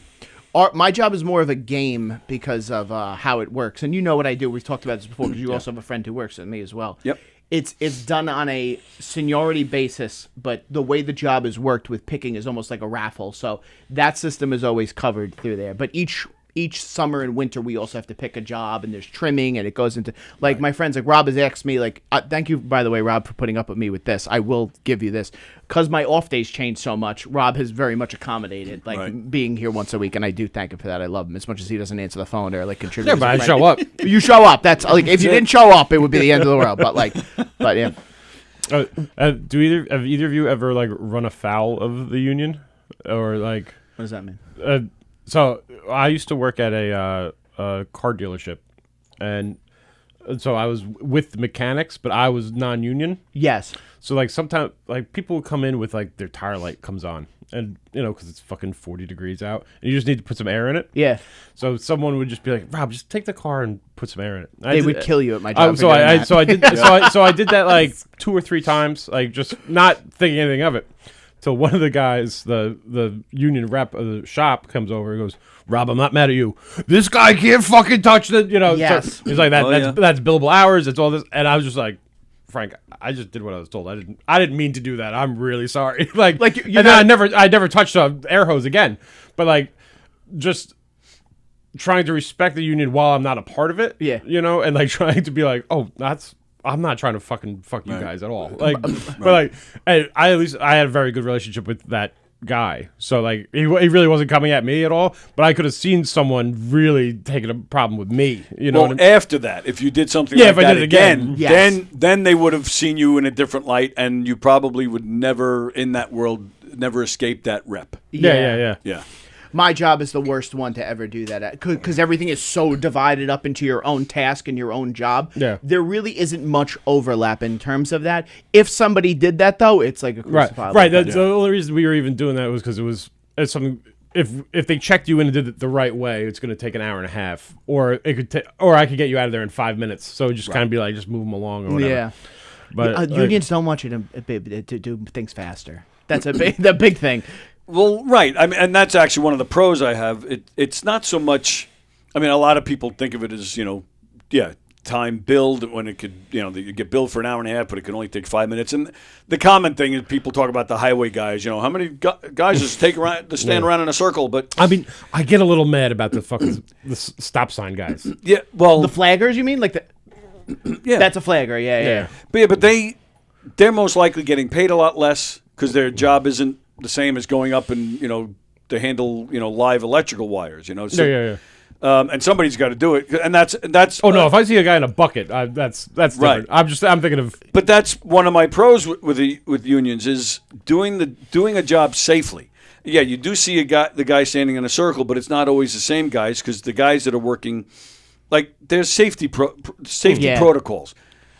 My job is more of a game because of how it works, and you know what I do. We've talked about this before because you also have a friend who works with me as well. Yep. It's done on a seniority basis, but the way the job is worked with picking is almost like a raffle. So that system is always covered through there. But each summer and winter, we also have to pick a job, and there's trimming, and it goes into my friends, like Rob has asked me, thank you, by the way, Rob, for putting up with me with this. I will give you this because my off days change so much. Rob has very much accommodated, being here once a week, and I do thank him for that. I love him as much as he doesnn't answer the phone or contribute. Yeah, but I show up. You show up. That's if you didn't show up, it would be the end of the world. But yeah. Have either of you ever run afoul of the union, or what does that mean? So I used to work at a car dealership, and so I was with the mechanics, but I was non-union. Yes. So sometimes people will come in with their tire light comes on, and because it's fucking 40 degrees out, and you just need to put some air in it. Yeah. So someone would just be like, Rob, just take the car and put some air in it. They would kill you at my job. So I did that 2 or 3 times, just not thinking anything of it. Till one of the guys, the union rep of the shop, comes over and goes, Rob, I'm not mad at you. This guy can't fucking touch it. Yes. So he's like, that's billable hours. It's all this. And I was just like, Frank, I just did what I was told. I didn't mean to do that. I'm really sorry. Then I never touched an air hose again. But just trying to respect the union while I'm not a part of it. Yeah. And trying to be I'm not trying to fucking fuck you guys at all. But I at least I had a very good relationship with that guy. So he really wasn't coming at me at all. But I could have seen someone really taking a problem with me. After that, if you did something if I did it again, yes. then they would have seen you in a different light, and you probably would never in that world escape that rep. Yeah. My job is the worst one to ever do that because everything is so divided up into your own task and your own job. Yeah. There really isn't much overlap in terms of that. If somebody did that, though, it's like a crucified. Right. The only reason we were even doing that was because it's something. If they checked you in and did it the right way, it's going to take an hour and a half, or I could get you out of there in 5 minutes. So just kind of be just move them along or whatever. Yeah. But unions don't want you to do things faster. That's the big thing. Well, right. I mean, and that's actually one of the pros I have. It's not so much. I mean, a lot of people think of it as time billed when it could you get billed for an hour and a half, but it can only take 5 minutes. And the common thing is people talk about the highway guys. How many guys just stand around in a circle? But I mean, I get a little mad about the stop sign guys. Yeah, well, the flaggers. You mean yeah, that's a flagger. Yeah. But they're most likely getting paid a lot less because their job isn't the same as going up and to handle live electrical wires. So, and somebody's got to do it, and that's. Oh no! If I see a guy in a bucket, that's different. Right. I'm thinking of. But that's one of my pros with unions is doing a job safely. Yeah, you do see the guy standing in a circle, but it's not always the same guys because the guys that are working, there's safety protocols.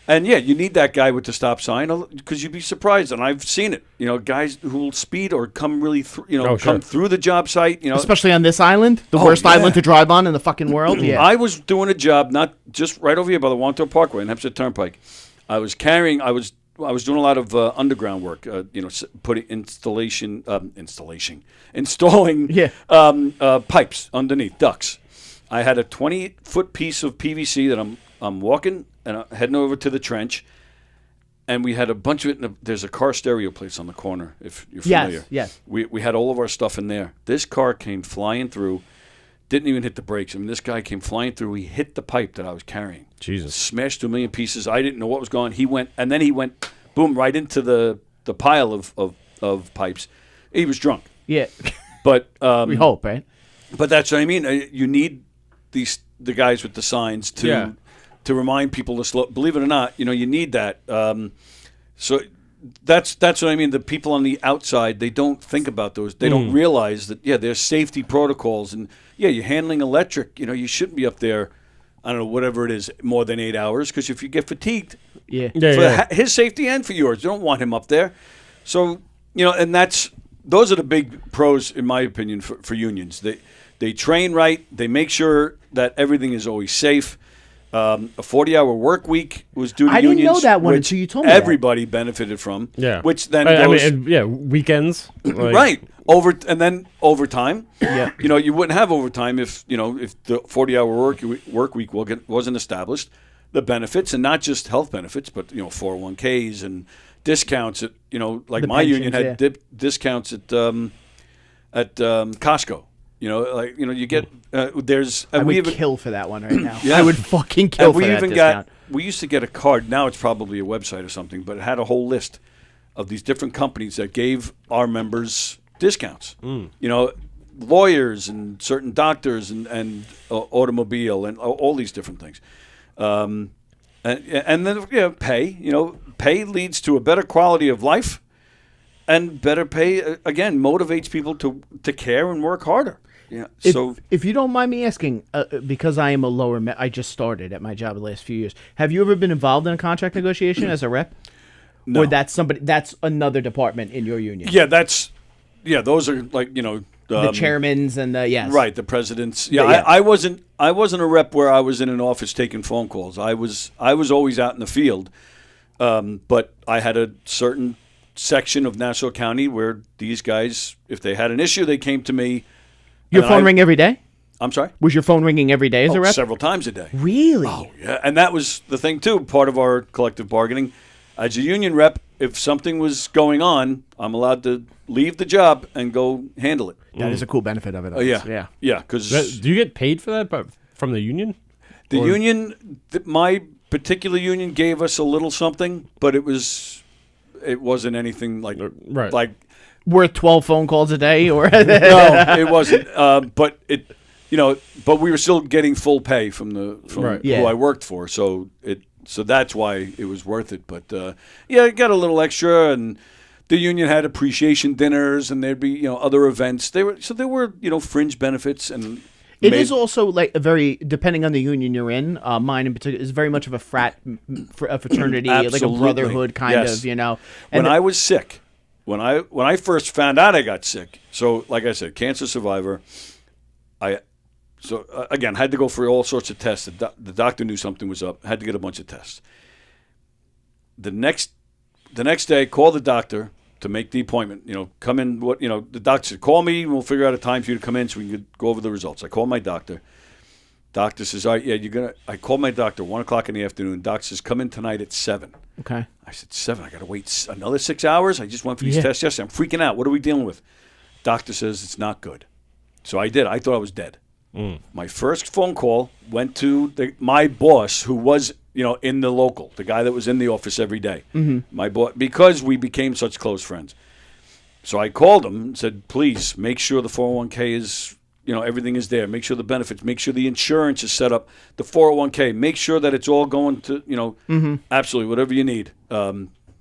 And you need that guy with the stop sign because you'd be surprised, and I've seen it. Guys who will speed or come really, come through the job site. Especially on this island, the worst island to drive on in the fucking world. Yeah, I was doing a job not just right over here by the Wanto Parkway and Hempstead Turnpike. I was doing a lot of underground work. Installing pipes underneath ducts. I had a 20-foot piece of PVC that I'm walking and I'm heading over to the trench, and we had a bunch of it. There's a car stereo place on the corner, if you're familiar. Yes. We had all of our stuff in there. This car came flying through, didn't even hit the brakes. I mean, this guy came flying through. He hit the pipe that I was carrying. Jesus. Smashed to a million pieces. I didn't know what was going on. He went, boom, right into the pile of pipes. He was drunk. Yeah. But we hope, right? But that's what I mean. You need the guys with the signs to remind people to slow. Believe it or not, you need that. So that's what I mean. The people on the outside, they don't think about those. They don't realize that. Yeah, there's safety protocols, and you're handling electric. You shouldn't be up there. I don't know, whatever it is, more than 8 hours, because if you get fatigued, for his safety and for yours, you don't want him up there. So and that's those are the big pros, in my opinion, for unions. They train right. They make sure that everything is always safe. A 40-hour work week was due to I unions. didn't know that one which until you told me that. everybody benefited from. Yeah. Which then I goes... mean, weekends. Like, right. And then overtime. Yeah. You wouldn't have overtime if the 40-hour work week wasn't established. The benefits, and not just health benefits, but 401ks and discounts at like The my union pensions, had discounts at Costco. You get there's I and we would even kill for that one right now. Yeah. I would fucking kill and for we that even discount. we used to get a card. Now it's probably a website or something, but it had a whole list of these different companies that gave our members discounts. Lawyers and certain doctors and automobile and all these different things. And then pay. Pay leads to a better quality of life, and better pay again motivates people to care and work harder. Yeah. If you don't mind me asking, because I am a I just started at my job the last few years. Have you ever been involved in a contract negotiation as a rep? No. Or that's another department in your union? Yeah, those are like The chairmans and the yes. Right, the presidents. Yeah, Yeah. I wasn't a rep where I was in an office taking phone calls. I was always out in the field, but I had a certain section of Nassau County where these guys, if they had an issue, they came to me. Your phone ring every day? I'm sorry? Was your phone ringing every day as a rep? Several times a day. Really? Oh, yeah. And that was the thing, too, part of our collective bargaining. As a union rep, if something was going on, I'm allowed to leave the job and go handle it. That is a cool benefit of it. Yeah. Yeah, because do you get paid for that from the union? the union, my particular union gave us a little something, but it wasn't anything like Right. like Worth 12 phone calls a day, or no, it wasn't. But but we were still getting full pay from Right. who Yeah. I worked for. So that's why it was worth it. But I got a little extra, and the union had appreciation dinners, and there'd be other events. There were fringe benefits, and it is also like depending on the union you're in. Mine in particular is very much of a fraternity, like a Absolutely. Again, Yes. And when I was sick, when I first found out I got sick, so like I said, cancer survivor, again, had to go for all sorts of tests. The doctor knew something was up. Had to get a bunch of tests. The next day, call the doctor to make the appointment. Come in. The doctor said, call me. We'll figure out a time for you to come in so we can go over the results. I called my doctor. Doctor says, all right, yeah, you're gonna. I called my doctor 1:00 in the afternoon. Doctor says, come in tonight at 7. okay. I said, 7. I got to wait another 6 hours. I just went for these Yeah. tests yesterday. I'm freaking out. What are we dealing with? Doctor says it's not good. So I did. I thought I was dead. My first phone call went to my boss, who was, in the local, the guy that was in the office every day. Mm-hmm. My boss, because we became such close friends. So I called him and said, please make sure the 401k is, everything is there. Make sure the benefits. Make sure the insurance is set up. The 401k. Make sure that it's all going to, absolutely whatever you need.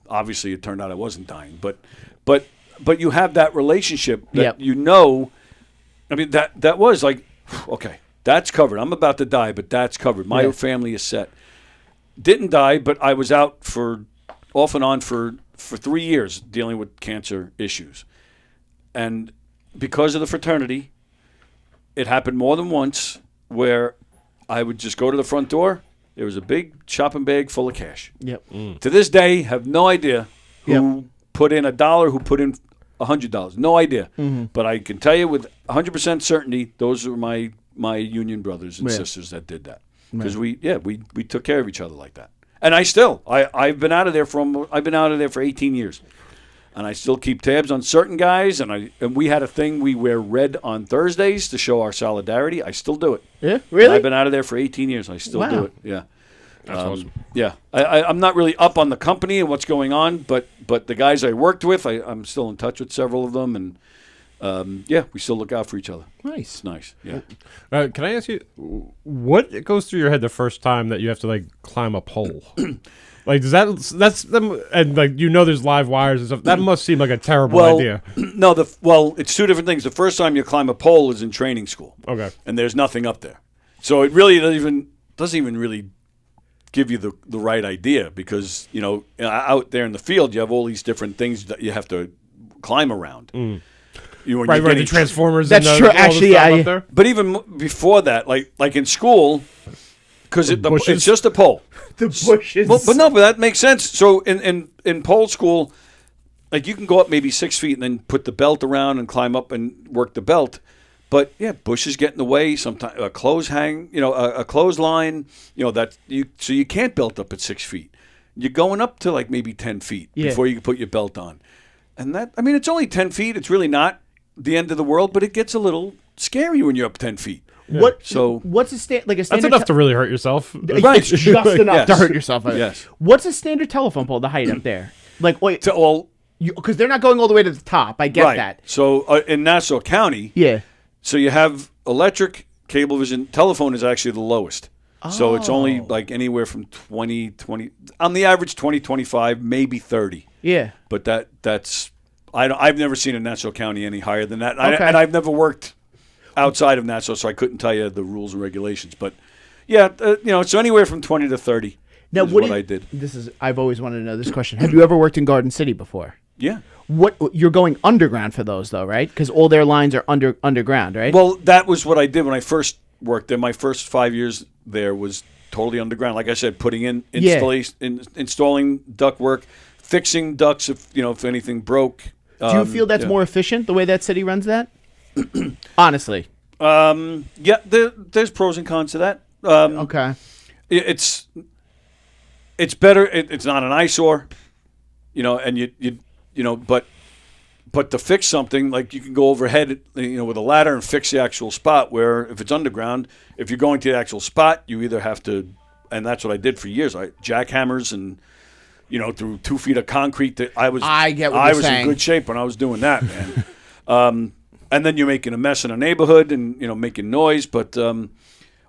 Obviously, it turned out I wasn't dying, but you have that relationship that Yep. I mean, that was like, okay, that's covered. I'm about to die, but that's covered. My family is set. Didn't die, but I was out off and on for 3 years dealing with cancer issues. And because of the fraternity, it happened more than once where I would just go to the front door. There was a big shopping bag full of cash. Yep. To this day, have no idea who put in $1, who put in $100. No idea. Mm-hmm. But I can tell you with 100% certainty, those are my union brothers and sisters that did that. Because we took care of each other like that. And I've been out of there for 18 years. And I still keep tabs on certain guys, and we had a thing, we wear red on Thursdays to show our solidarity. I still do it. Yeah, really? And I've been out of there for 18 years. I still do it. Yeah. That's awesome. Yeah. I'm not really up on the company and what's going on, but the guys I worked with, I'm still in touch with several of them, and we still look out for each other. Nice. It's nice. Yeah. Can I ask you, what goes through your head the first time that you have to climb a pole? Like, that's them, and there's live wires and stuff. That must seem like a terrible idea. No, it's two different things. The first time you climb a pole is in training school. Okay. And there's nothing up there, so it really doesn't even really give you the right idea, because out there in the field you have all these different things that you have to climb around. Mm. When Right, you're the getting- Transformers. That's and true. all the Actually, stuff yeah, up there. But even before that, like in school, because bushes? it's just a pole. The bushes. Well, but that makes sense. So in pole school, like you can go up maybe 6 feet and then put the belt around and climb up and work the belt. But yeah, bushes get in the way. Sometimes a clothesline. So you can't belt up at 6 feet. You're going up to like maybe 10 feet before you can put your belt on. And it's only 10 feet. It's really not the end of the world, but it gets a little scary when you're up 10 feet. What? So what's a standard? That's standard? enough to really hurt yourself. Right. It's just enough to Yes. hurt yourself. Yes. What's a standard telephone pole? The height up there, like wait, well, because they're not going all the way to the top. I get right. that. So in Nassau County, Yeah. so you have electric, Cablevision, telephone is actually the lowest. So it's only Oh. like anywhere from 20, on the average 20, 25, maybe 30. Yeah. But that's I've never seen in Nassau County any higher than that. Okay. And I've never worked outside of Nassau, so I couldn't tell you the rules and regulations. But yeah, it's anywhere from 20 to 30. Now, is what I did. I've always wanted to know this question. Have you ever worked in Garden City before? Yeah. What you're going underground for those though, right? Because all their lines are underground, right? Well, that was what I did when I first worked there. My first 5 years there was totally underground. Like I said, putting in installing ductwork, fixing ducts if anything broke. Do you feel that's more efficient the way that city runs that? Honestly. Yeah, there's pros and cons to that. Okay. It's better. It's not an eyesore, and but to fix something, like you can go overhead, with a ladder and fix the actual spot. Where if it's underground, if you're going to the actual spot, you either have to, and that's what I did for years. I jackhammers and through 2 feet of concrete. That I was saying. in good shape when I was doing that, man. And then you're making a mess in a neighborhood and making noise, but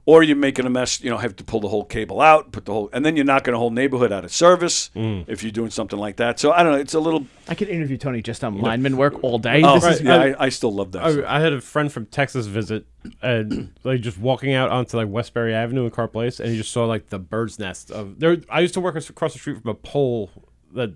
or you're making a mess. Have to pull the whole cable out, and then you're knocking a whole neighborhood out of service if you're doing something like that. So I don't know. It's a little. I could interview Tony just on lineman work all day. Oh, This is I still love that. I had a friend from Texas visit, and like just walking out onto like Westbury Avenue in Carr Place, and he just saw like the bird's nest of there. I used to work across the street from a pole that.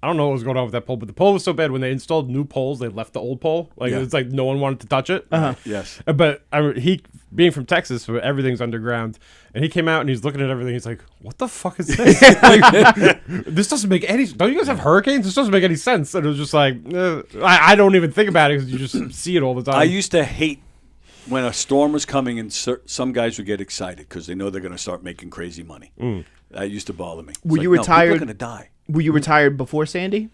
I don't know what was going on with that pole, but the pole was so bad when they installed new poles, they left the old pole. Like it's like no one wanted to touch it. Yes. But he, being from Texas, where everything's underground, and he came out and he's looking at everything. He's like, "What the fuck is this? Like, this doesn't make any. Don't you guys have hurricanes? This doesn't make any sense." And it was just like, I don't even think about it because you just see it all the time. I used to hate when a storm was coming and some guys would get excited because they know they're going to start making crazy money. That used to bother me. Were It's you like, no, retired? people are going to die. Were you retired before Sandy?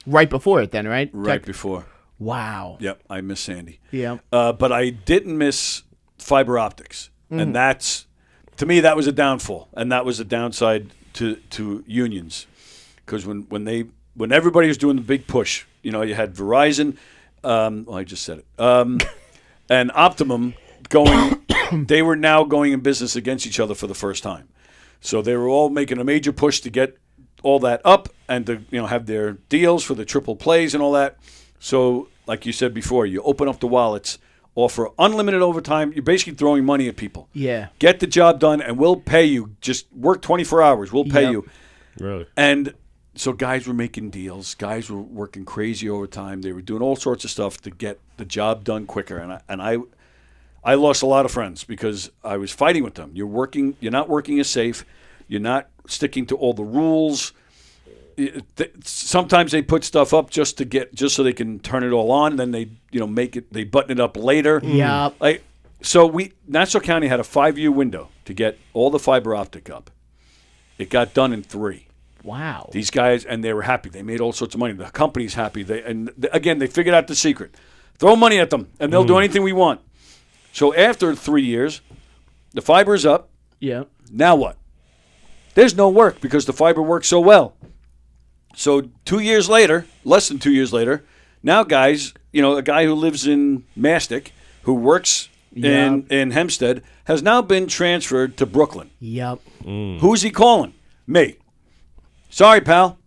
Right before it, then, right? Right before. Wow. Yep, I miss Sandy. Yeah. But I didn't miss fiber optics, and that's to me that was a downfall, and that was a downside to unions, because when everybody was doing the big push, you had Verizon, I just said it, and Optimum going, they were now going in business against each other for the first time, so they were all making a major push to get all that up and to have their deals for the triple plays and all that. So like you said before, you open up the wallets, offer unlimited overtime. You're basically throwing money at people. Yeah. Get the job done and we'll pay you. Just work 24 hours. We'll pay you. Really. And so guys were making deals. Guys were working crazy overtime. They were doing all sorts of stuff to get the job done quicker. And I lost a lot of friends because I was fighting with them. You're not working as safe. You're not sticking to all the rules. Sometimes they put stuff up just so they can turn it all on. Then they they button it up later. Yeah. So Nassau County had a 5-year window to get all the fiber optic up. It got done in 3. Wow. These guys, and they were happy. They made all sorts of money. The company's happy. Again, they figured out the secret. Throw money at them, and they'll do anything we want. So after 3 years, the fiber's up. Yeah. Now what? There's no work because the fiber works so well. So 2 years later, less than 2 years later, now guys, a guy who lives in Mastic, who works in Hempstead, has now been transferred to Brooklyn. Yep. Who's he calling? Me. Sorry, pal,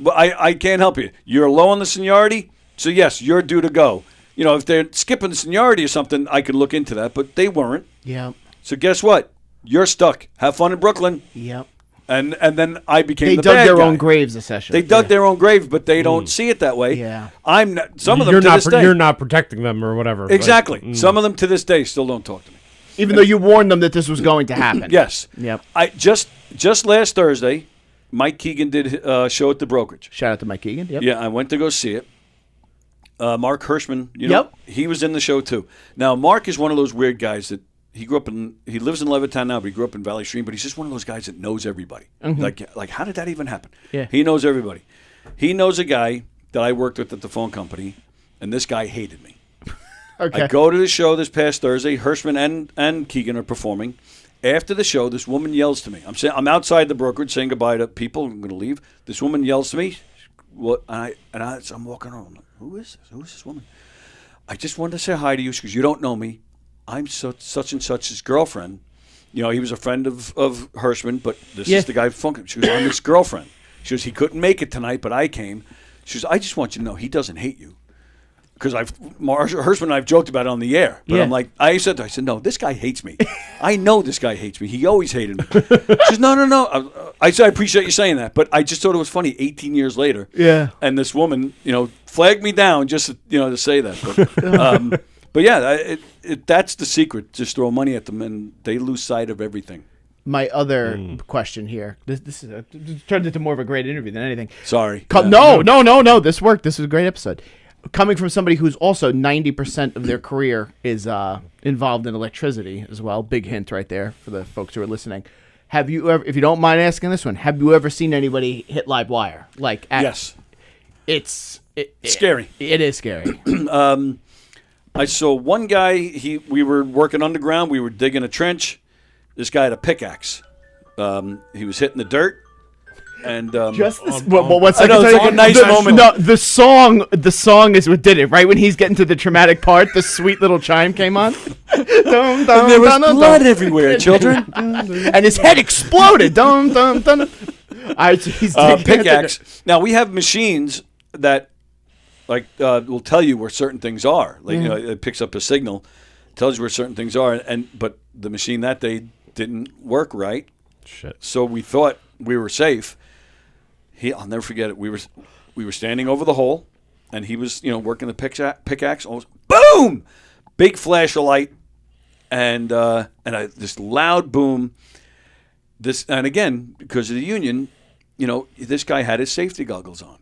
but I can't help you. You're low on the seniority, so yes, you're due to go. If they're skipping the seniority or something, I could look into that, but they weren't. Yep. So guess what? You're stuck. Have fun in Brooklyn. Yep. And then I became They the dug bad their guy. own graves, essentially. They dug their own grave, but they don't see it that way. Yeah. I'm not, some of them You're to not this day. you're not protecting them or whatever. Like, Exactly. Some of them to this day still don't talk to me. Even though you warned them that this was going to happen. Yes. Yep. I just last Thursday, Mike Keegan did a show at the brokerage. Shout out to Mike Keegan. Yep. Yeah, I went to go see it. Mark Hirschman, you know, Yep. he was in the show too. Now, Mark is one of those weird guys that he lives in Levittown now, but he grew up in Valley Stream, but he's just one of those guys that knows everybody. Like how did that even happen? Yeah. He knows everybody. He knows a guy that I worked with at the phone company, and this guy hated me. Okay. I go to the show this past Thursday. Hirschman and Keegan are performing. After the show, this woman yells to me. I'm outside the brokerage saying goodbye to people. I'm going to leave. This woman yells to me. What? I'm walking around. I'm like, who is this? Who is this woman? I just wanted to say hi to you because you don't know me. I'm such and such's girlfriend. You know, he was a friend of Hirschman, but this is the guy from. She goes, I'm his girlfriend. She goes, he couldn't make it tonight, but I came. She goes, I just want you to know he doesn't hate you. Because Hirschman and I have joked about it on the air. But I'm like, I said, no, this guy hates me. I know this guy hates me. He always hated me. She says, no. I said, I appreciate you saying that. But I just thought it was funny 18 years later. Yeah. And this woman, flagged me down just to say that. But yeah, that's the secret. Just throw money at them and they lose sight of everything. My other question here. This is turned into more of a great interview than anything. Sorry. No. This worked. This was a great episode. Coming from somebody who's also 90% of their career is involved in electricity as well. Big hint right there for the folks who are listening. Have you ever, if you don't mind asking this one, have you ever seen anybody hit live wire? Yes. It's scary. It is scary. I saw one guy. We were working underground. We were digging a trench. This guy had a pickaxe. He was hitting the dirt. And Just this, one second. I know, it's like a nice moment. No, the song is what did it. Right when he's getting to the traumatic part, the sweet little chime came on. And there was blood everywhere, children. And his head exploded. Dum dum dum. He's pickaxe. Now we have machines that, will tell you where certain things are. Like it picks up a signal, tells you where certain things are. But the machine that day didn't work right. Shit. So we thought we were safe. I'll never forget it. We were standing over the hole, and he was working the pickaxe. Almost, boom, big flash of light, and this loud boom. And again, because of the union, this guy had his safety goggles on,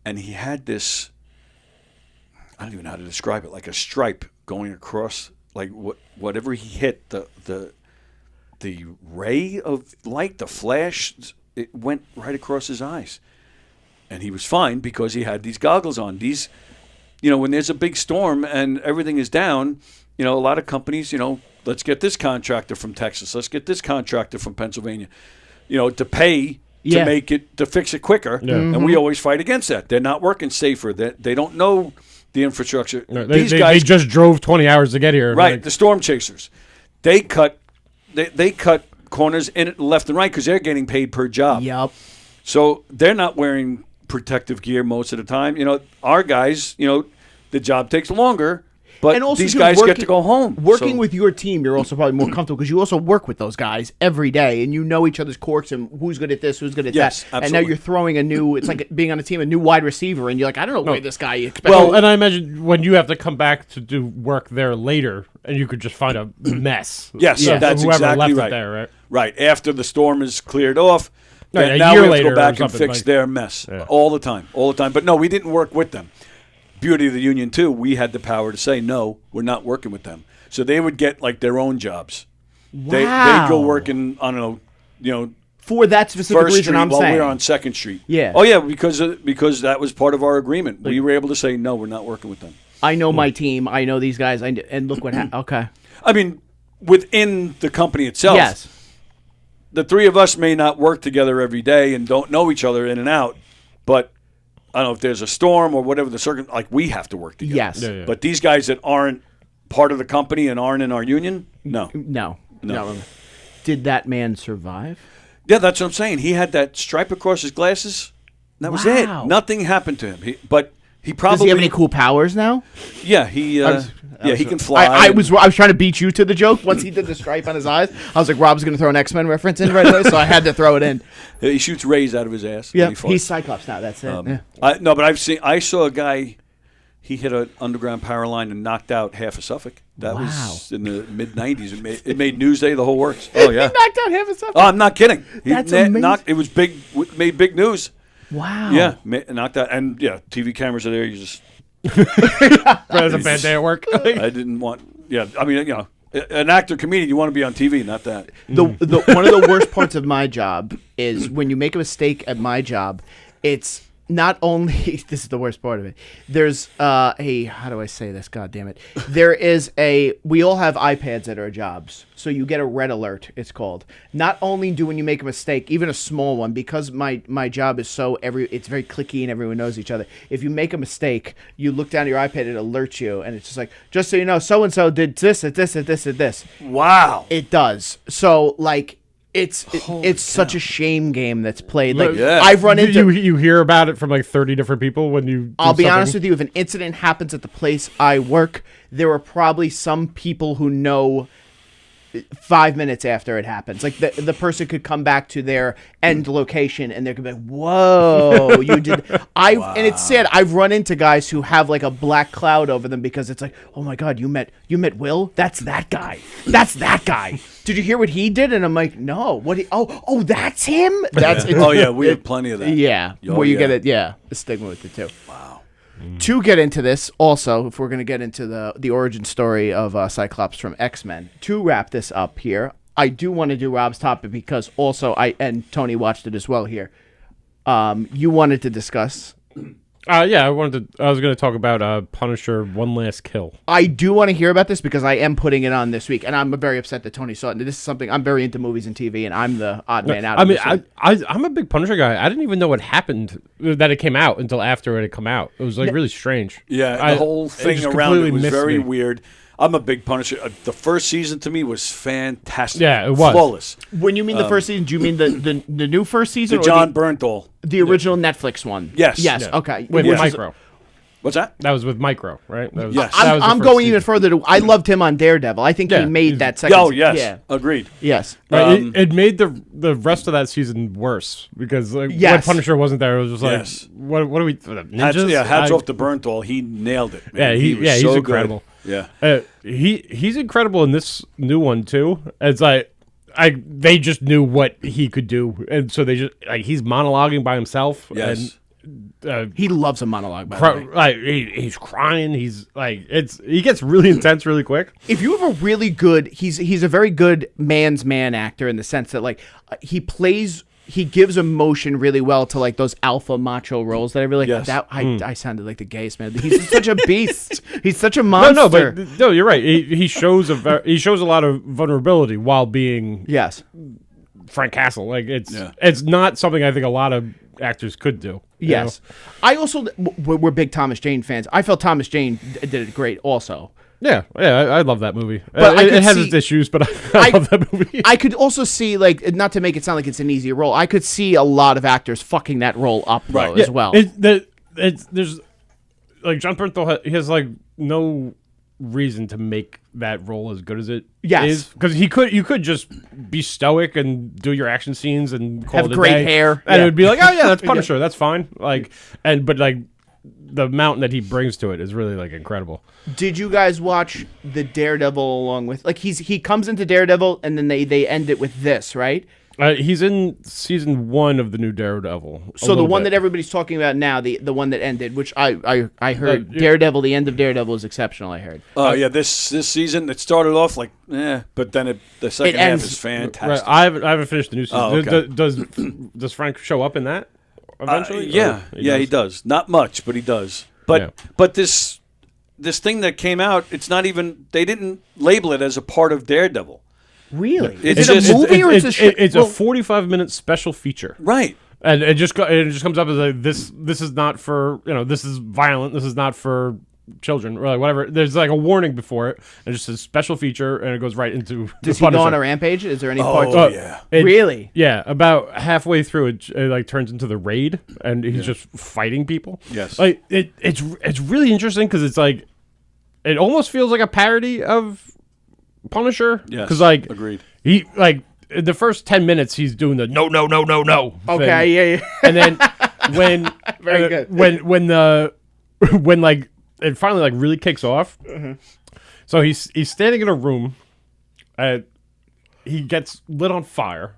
and he had this. I don't even know how to describe it. Like a stripe going across, like whatever he hit the ray of light, the flash. It went right across his eyes. And he was fine because he had these goggles on. These, when there's a big storm and everything is down, a lot of companies, let's get this contractor from Texas. Let's get this contractor from Pennsylvania, to pay to fix it quicker. Yeah. And we always fight against that. They're not working safer. They don't know the infrastructure. No, they just drove 20 hours to get here. Right. The storm chasers. They cut corners in it left and right because they're getting paid per job. Yep. So they're not wearing protective gear most of the time. Our guys, the job takes longer, but and also these guys get to go home. Working with your team, you're also probably more comfortable because you also work with those guys every day, and you know each other's quirks and who's good at this, who's good at that. Absolutely. And now you're throwing it's like being on a team, a new wide receiver, and you're like, I don't know where this guy expects. Well, and I imagine when you have to come back to do work there later, and you could just find a mess. Yes, that's whoever exactly left right. It there, right? Right. After the storm is cleared off, a now year we have to later go back or and something, fix their mess all the time. But no, we didn't work with them. Beauty of the union too, we had the power to say no, we're not working with them. So they would get their own jobs. Wow. They'd go working, I don't know, for that specific First reason. Street I'm while saying we were on Second Street. Yeah. Oh yeah, because that was part of our agreement. We were able to say no, we're not working with them. I know my team. I know these guys. And look what happened. Okay. I mean, within the company itself. Yes. The three of us may not work together every day and don't know each other in and out, but I don't know if there's a storm or whatever the circumstance, we have to work together. Yes. Yeah. But these guys that aren't part of the company and aren't in our union, no. Did that man survive? Yeah, that's what I'm saying. He had that stripe across his glasses. That was it. Nothing happened to him. But He probably Does he have any cool powers now? Yeah, he can fly. I was trying to beat you to the joke once he did the stripe on his eyes. I was like, Rob's going to throw an X-Men reference in right away, so I had to throw it in. He shoots rays out of his ass. Yeah, he's Cyclops now. That's it. Yeah. I saw a guy. He hit an underground power line and knocked out half of Suffolk. That was in the mid '90s. It made Newsday, the whole works. Oh yeah, he knocked out half of Suffolk. Oh, I'm not kidding. That's amazing. It was big. Made big news. Wow. Yeah, knocked out, and TV cameras are there. You just. That's a bad day at work. I didn't want. Yeah, I mean, an actor, comedian, you want to be on TV, not that. The one of the worst parts of my job is when you make a mistake at my job. It's not only this is the worst part of it. There's how do I say this? God damn it! There is we all have iPads at our jobs, so you get a red alert. It's called. Not only do when you make a mistake, even a small one, because my job is it's very clicky and everyone knows each other. If you make a mistake, you look down at your iPad, it alerts you, and it's just like, just so you know, so and so did this at this at this at this. Wow, it does. So like. It's such a shame game that's played. Like I've run into you hear about it from like 30 different people when you. I'll be honest with you. If an incident happens at the place I work, there are probably some people who know 5 minutes after it happens. Like the person could come back to their end location and they're gonna be like, "Whoa, you did!" And it's sad. I've run into guys who have like a black cloud over them because it's like, "Oh my God, you met Will? That's that guy. That's that guy. Did you hear what he did?" And I'm like, "No. What? Oh, that's him. That's oh yeah, we have plenty of that. Yeah, where you get it. Yeah, the stigma with it too. Wow. To get into this, also, if we're going to get into the origin story of Cyclops from X-Men, to wrap this up here, I do want to do Rob's topic because also and Tony watched it as well here. You wanted to discuss. Yeah, I was going to talk about Punisher: One Last Kill. I do want to hear about this because I am putting it on this week, and I'm very upset that Tony saw it. And this is something I'm very into movies and TV, and I'm the odd man out. I mean, I'm a big Punisher guy. I didn't even know what happened that it came out until after it had come out. It was like really strange. Yeah, the whole thing around it was very weird. I'm a big Punisher. The first season to me was fantastic. Yeah, it was flawless. When you mean the first season, do you mean the new first season? The John Bernthal. The original Netflix one. Yes. Yes. Yeah. Okay. With Micro. What's that? That was with Micro, right? Yes. I'm going even further. I loved him on Daredevil. I think he made that second. Oh yes. Yeah. Agreed. Yes. It made the rest of that season worse because when Punisher wasn't there, it was just like, what are we? Ninjas? Hats off to Bernthal. He nailed it. Man. Yeah, he's incredible. Good. Yeah. He's incredible in this new one too. It's like they just knew what he could do, and so they just he's monologuing by himself. Yes. And, he loves a monologue. By the way, he's crying. He's like he gets really intense really quick. If you have a really good, he's a very good man's man actor in the sense that like he gives emotion really well to like those alpha macho roles that I really like. That I sounded like the gayest man. He's such a beast. He's such a monster. No, you're right. He shows a lot of vulnerability while being Frank Castle. Like it's not something I think a lot of actors could do. Yes, I also we're big Thomas Jane fans. I felt Thomas Jane did it great also. Yeah, I love that movie. But it has its issues, but I love that movie. I could also see, like, not to make it sound like it's an easy role, I could see a lot of actors fucking that role up as well. There's like John Bernthal, he has like no reason to make that role as good as it is, because you could just be stoic and do your action scenes and call have it a great day, hair, and it would be like, oh yeah, that's Punisher, that's fine. Like, but the amount that he brings to it is really like incredible. Did you guys watch the Daredevil along with he comes into Daredevil and then they end it with this, right? He's in season 1 of the new Daredevil. So the one that everybody's talking about now, the one that ended, which I heard Daredevil, the end of Daredevil is exceptional. I heard. Oh yeah, this season it started off like but then the second half is fantastic. Right. I haven't finished the new season. Oh, okay. Does Frank show up in that eventually? He does. Not much, but he does. But this thing that came out, it's not even. They didn't label it as a part of Daredevil. Really? It's is it a movie or it's a show? It's a 45-minute special feature. Right. And it just comes up as like this is not for, this is violent. This is not for children or like whatever. There's like a warning before it, and just a special feature, and it goes right into. Does the he go on Punisher. a rampage? Is there any parts? yeah. Really? Yeah, about halfway through it like turns into the raid, and he's just fighting people. Yes. Like it's really interesting because it's like it almost feels like a parody of Punisher. Yes. Because like agreed. he like in the first 10 minutes he's doing the no Okay, thing. yeah. And then when Very good. when like it finally like really kicks off. So he's standing in a room. He gets lit on fire,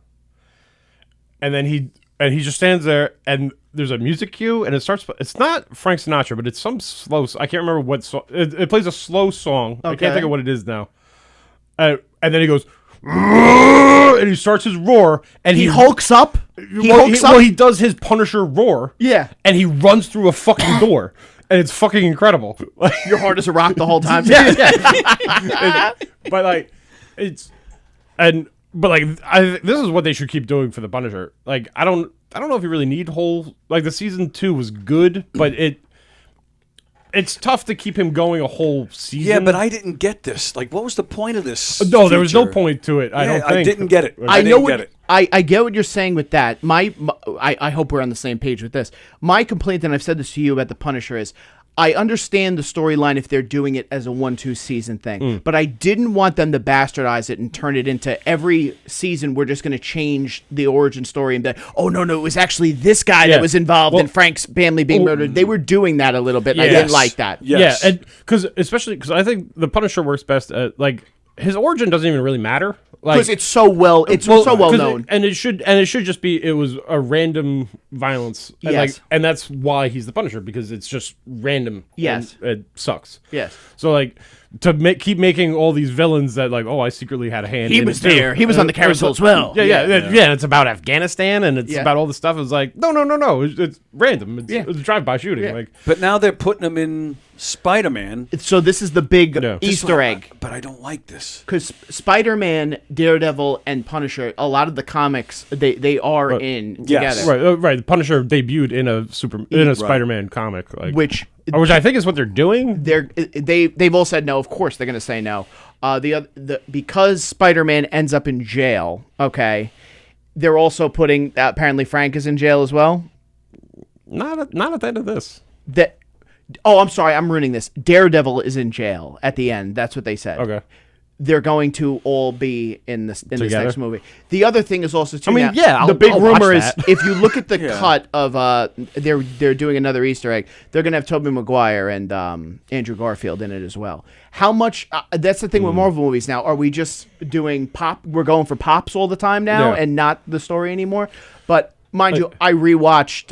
and then he just stands there, and there's a music cue, and it starts. It's not Frank Sinatra, but it's some slow. I can't remember what song. It plays a slow song. I Okay. can't think of what it is now. And then he goes, and he starts his roar, and He hulks up. he does his Punisher roar. Yeah. And he runs through a fucking door, and it's fucking incredible. Your heart is a rock the whole time. But like, but like, this is what they should keep doing for the Punisher. Like, I don't know if you really need the season 2 was good, but it's tough to keep him going a whole season. Yeah, but I didn't get this. Like, what was the point of this? No, there was no feature? point to it. I don't think. I didn't get it. I didn't know get what it. I get what you're saying with that. I hope we're on the same page with this. My complaint, and I've said this to you about the Punisher, is I understand the storyline if they're doing it as a 1-2 season thing, but I didn't want them to bastardize it and turn it into every season we're just going to change the origin story and be, oh no, it was actually this guy that was involved in Frank's family being murdered. They were doing that a little bit, and I didn't like that. Yes. Yeah, and especially because I think the Punisher works best at like his origin doesn't even really matter. Because it's so well known. And it should just be it was a random violence. And Yes. and that's why he's the Punisher, because it's just random. Yes. And it sucks. Yes. So like to keep making all these villains that like, oh, I secretly had a hand. He in was it too. there. He was on the carousel as well. Yeah. It's about Afghanistan, and it's Yeah. about all this stuff. It's like no. It's random. It's drive-by shooting. Yeah. Like, But now they're putting him in Spider-Man. So this is the big Yeah. Easter egg. But I don't like this. Because Spider-Man, Daredevil, and Punisher, a lot of the comics they are in Yes. together. right. The Punisher debuted in a Spider-Man comic, like, Which which I think is what they're doing. they've all said no. Of course, they're going to say no. Because Spider-Man ends up in jail. Okay, they're also putting apparently Frank is in jail as well. Not at the end of this. Oh, I'm sorry, I'm ruining this. Daredevil is in jail at the end. That's what they said. Okay. They're going to all be in this Together? next movie. The other thing is also too. I mean, now, yeah, the big I'll rumor watch is that. if you look at the Yeah. cut of they're doing another Easter egg. They're gonna have Tobey Maguire and Andrew Garfield in it as well. How much? That's the thing with Marvel movies now. Are we just doing pop? We're going for pops all the time now, Yeah. and not the story anymore. But mind you, I rewatched.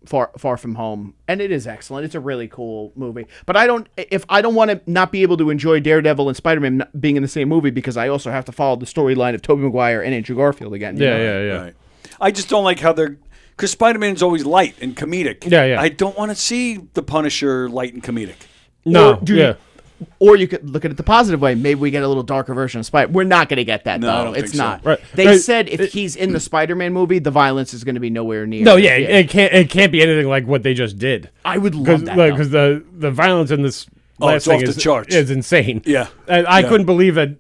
Far From Home, and it is excellent. It's a really cool movie. But I don't want to not be able to enjoy Daredevil and Spider-Man being in the same movie because I also have to follow the storyline of Tobey Maguire and Andrew Garfield again. you know? Yeah. Right. I just don't like how because Spider-Man's always light and comedic. Yeah. I don't want to see the Punisher light and comedic. No. Or Or you could look at it the positive way. Maybe we get a little darker version of Spider. We're not going to get that, No, though. I don't It's think so. not. Right. They Right. said if he's in the Spider-Man movie, the violence is going to be nowhere near. No, yeah, it can't be anything like what they just did. I would love that. though. Because the violence in this last it's thing off the is charts. is insane. Yeah. And I Yeah. couldn't believe that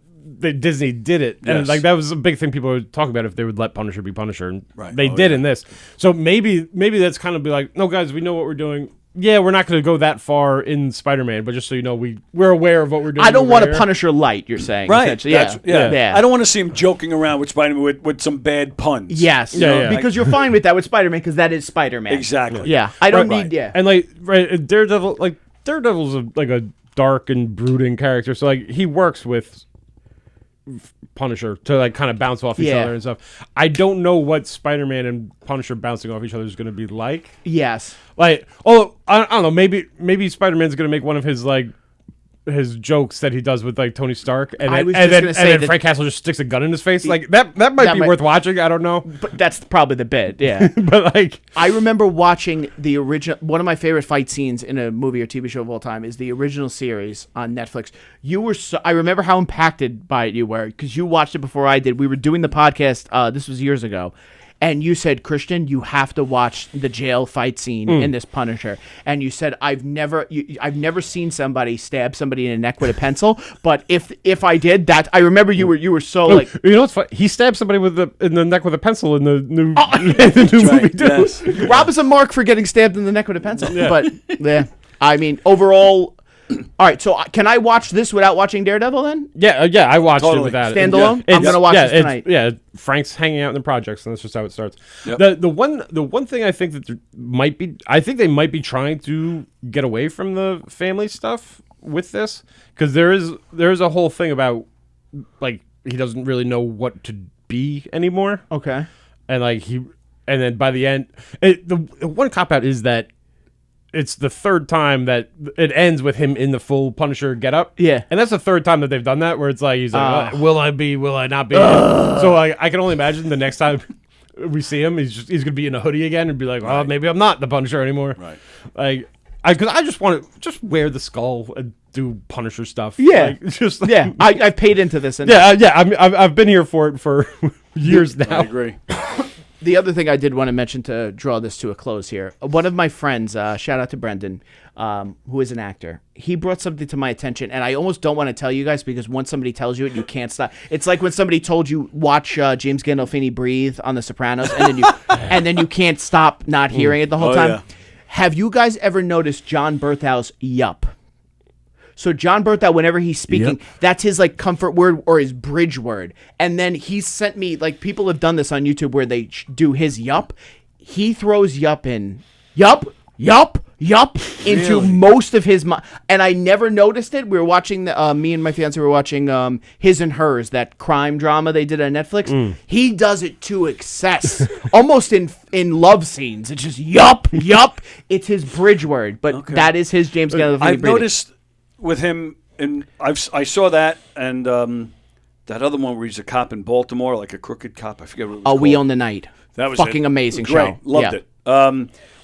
Disney did it. And Yes. like that was a big thing people would talk about if they would let Punisher be Punisher, and Right. they Oh, did yeah. in this. So maybe that's kind of be like, no, guys, we know what we're doing. Yeah, we're not going to go that far in Spider-Man, but just so you know, we're aware of what we're doing. I don't over want here. a Punisher light. You're saying, Right. essentially. That's- Yeah. I don't want to see him joking around with Spider-Man with some bad puns. Yes. Yeah. Because you're fine with that with Spider-Man because that is Spider-Man. Exactly. Yeah. I don't Right. need. Yeah. And Daredevil's a dark and brooding character, so like he works with Punisher to like kind of bounce off each Yeah. other and stuff. I don't know what Spider-Man and Punisher bouncing off each other is going to be like. Yes. Like, I don't know. Maybe Spider-Man's going to make one of his like his jokes that he does with like Tony Stark, and I then was and just then, gonna and say then that- Frank Castle just sticks a gun in his face. Like that might That be might- worth watching. I don't know, But that's probably the bit. Yeah. but like. I remember watching the original. One of my favorite fight scenes in a movie or TV show of all time is the original series on Netflix. You were I remember how impacted by it you were because you watched it before I did. We were doing the podcast. This was years ago, and you said, Christian, you have to watch the jail fight scene in this Punisher. And you said, I've never seen somebody stab somebody in the neck with a pencil, but if I did that, I remember you were so like, you know what's funny? He stabbed somebody in the neck with a pencil in the new, the new movie too. Yes. Rob is a mark for getting stabbed in the neck with a pencil. But yeah, I mean, overall. All right, so can I watch this without watching Daredevil then? Yeah, I watched it without it. Standalone? I'm going to watch this tonight. Yeah, Frank's hanging out in the projects, and that's just how it starts. Yep. The one thing I think that they might be trying to get away from the family stuff with this, because there is a whole thing about like he doesn't really know what to be anymore. Okay. And then by the end, the one cop out is that it's the third time that it ends with him in the full Punisher getup. Yeah. And that's the third time that they've done that, where it's like, he's like, will I be, will I not be? So I can only imagine the next time we see him, he's going to be in a hoodie again and be like, well, maybe I'm not the Punisher anymore. Right. Like, because I just want to just wear the skull and do Punisher stuff. Yeah. Like, Yeah, I've paid into this. And I've been here for it for years now. I agree. The other thing I did want to mention to draw this to a close here, one of my friends, shout out to Brendan, who is an actor, he brought something to my attention, and I almost don't want to tell you guys because once somebody tells you it, you can't stop. It's like when somebody told you watch James Gandolfini breathe on The Sopranos, and then you can't stop not hearing it the whole time. Yeah. Have you guys ever noticed John Berthau's yup? So John Berthoud, whenever he's speaking, that's his like comfort word or his bridge word. And then he sent me, like, people have done this on YouTube where they do his yup. He throws yup in yup into most of his and I never noticed it. We were watching me and my fiance were watching His and Hers, that crime drama they did on Netflix. He does it to excess, almost in love scenes. It's just yup. It's his bridge word, but that is his James Gandolfini. I've noticed with him, and I saw that, and that other one where he's a cop in Baltimore, like a crooked cop. I forget what it was called. We Own the Night. That was fucking amazing Great. show. Loved it.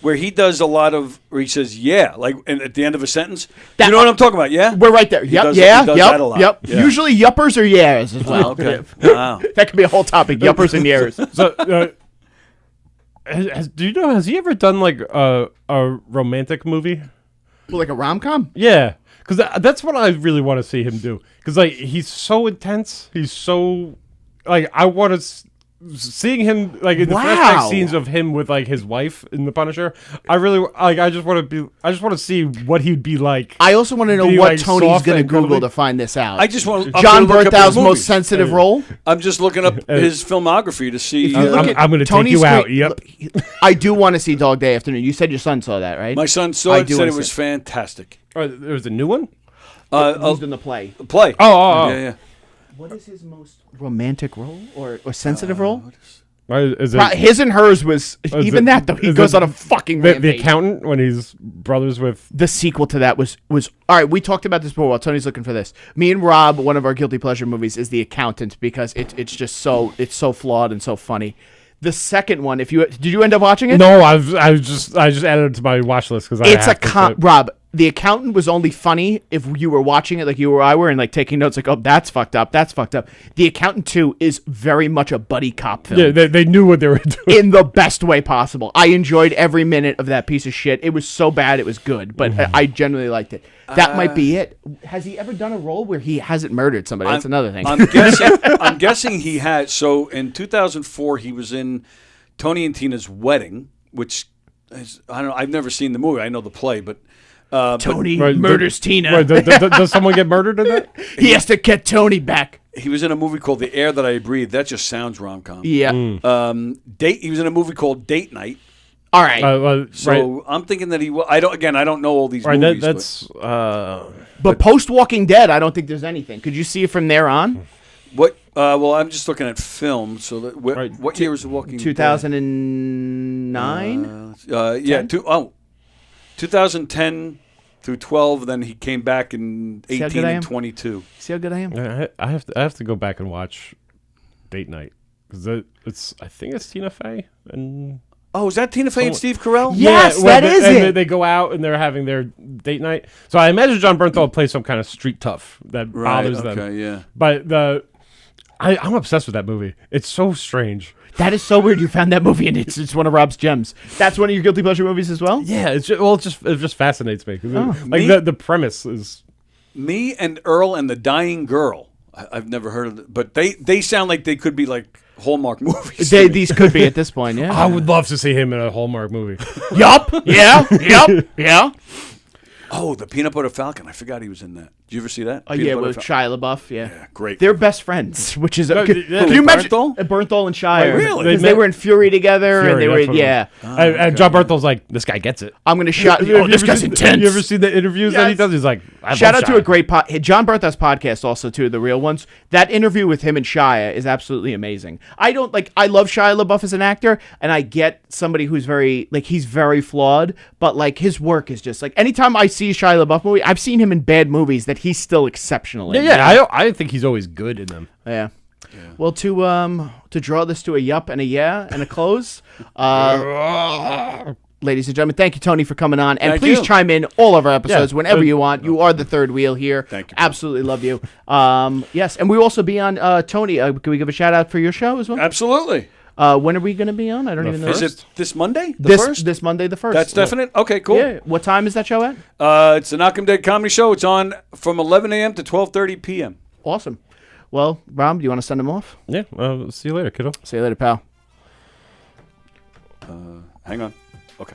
Where he does a lot of, where he says, yeah, like and at the end of a sentence. You know what I'm talking about, yeah? We're right there. He does that a lot. Yep. Yeah. Usually yuppers or yeahs as well. Okay. Wow. That could be a whole topic, yuppers and yeahs. So, do you know, has he ever done like a romantic movie? Like a rom-com? Yeah. Because that's what I really want to see him do. Because like he's so intense. He's so like I want to seeing him like in the flashback scenes of him with like his wife in The Punisher. I really like. I just want to see what he'd be like. I also want to know what Tony's going to Google to find this out. I just want John Berthau's most sensitive role. I'm just looking up his filmography to see. I'm going to take you out. Yep. I do want to see Dog Day Afternoon. You said your son saw that, right? My son saw it. Said it was fantastic. There was a new one. He's in the play. The play. Oh. Yeah. What is his most romantic role or sensitive role? Is it, His and Hers was even that though. He goes on a fucking the rampage. accountant when he's brothers with the sequel to that was all right. We talked about this before while Tony's looking for this. Me and Rob, one of our guilty pleasure movies is The Accountant because it's just so flawed and so funny. The second one, did you end up watching it? No, I just added it to my watch list because Rob. The Accountant was only funny if you were watching it like you or I were and like taking notes like, oh, that's fucked up. The Accountant 2 is very much a buddy cop film. Yeah, they knew what they were doing. In the best way possible. I enjoyed every minute of that piece of shit. It was so bad it was good, but I genuinely liked it. That might be it. Has he ever done a role where he hasn't murdered somebody? That's another thing. I'm guessing he had. So in 2004, he was in Tony and Tina's Wedding, which is, I don't know. I've never seen the movie. I know the play, but Tony murders Tina. Does someone get murdered in that? He has to get Tony back. He was in a movie called The Air That I Breathe. That just sounds rom-com. Yeah. He was in a movie called Date Night. All right. So I'm thinking that I don't know all these movies. But post Walking Dead, I don't think there's anything. Could you see it from there on? What? Well, I'm just looking at film. So what year was The Walking Dead? 2009. 2010 through 12. Then he came back in 18 and 22. See how good I am? I have to go back and watch Date Night because I think it's Tina Fey and. Oh, is that Tina Fey and Steve Carell? Yes, that is it. They go out and they're having their date night. So I imagine John Bernthal plays some kind of street tough that bothers them. Yeah. But I'm obsessed with that movie. It's so strange. That is so weird. You found that movie and it's one of Rob's gems. That's one of your guilty pleasure movies as well. Yeah, it just fascinates me. 'Cause Me? the premise is. Me and Earl and the Dying Girl. I've never heard of it, but they sound like they could be like Hallmark movies. These could be at this point. Yeah. I would love to see him in a Hallmark movie. Yup. Yeah. Yup. Yeah. Oh, the Peanut Butter Falcon. I forgot he was in that. Did you ever see that? Oh Peanut yeah, Butter with Shia LaBeouf. Yeah. Great. They're best friends, which is yeah, can you imagine Bernthal? Bernthal and Shire? Wait, really? Because they were in Fury together, and they were that's what it was. And John Berthel's like, this guy gets it. I'm gonna shout. Have Oh, you this ever guy's seen- intense. You ever seen the interviews that he Yes. does? He's like, Shout out to a great John Bertha's podcast, also too, the real ones. That interview with him and Shia is absolutely amazing. I love Shia LaBeouf as an actor, and I get somebody who's he's very flawed, but like his work is just like anytime I see a Shia LaBeouf movie, I've seen him in bad movies that he's still exceptional in. I think he's always good in them. Yeah. Well, to draw this to a yup and a yeah and a close, ladies and gentlemen, thank you, Tony, for coming on. And Thank please you. chime in all of our episodes Yeah. whenever you want. You are the third wheel here. Thank you, Paul. Absolutely love you. Yes, and we will also be on Tony. Can we give a shout out for your show as well? Absolutely. When are we going to be on? I don't even know. Is it this Monday? The first? This Monday the 1st. That's definite? Okay, cool. Yeah. What time is that show at? It's the Knock 'em Dead Comedy Show. It's on from 11 a.m. to 12:30 p.m. Awesome. Well, Rob, do you want to send him off? Yeah. See you later, kiddo. See you later, pal. Hang on. Okay.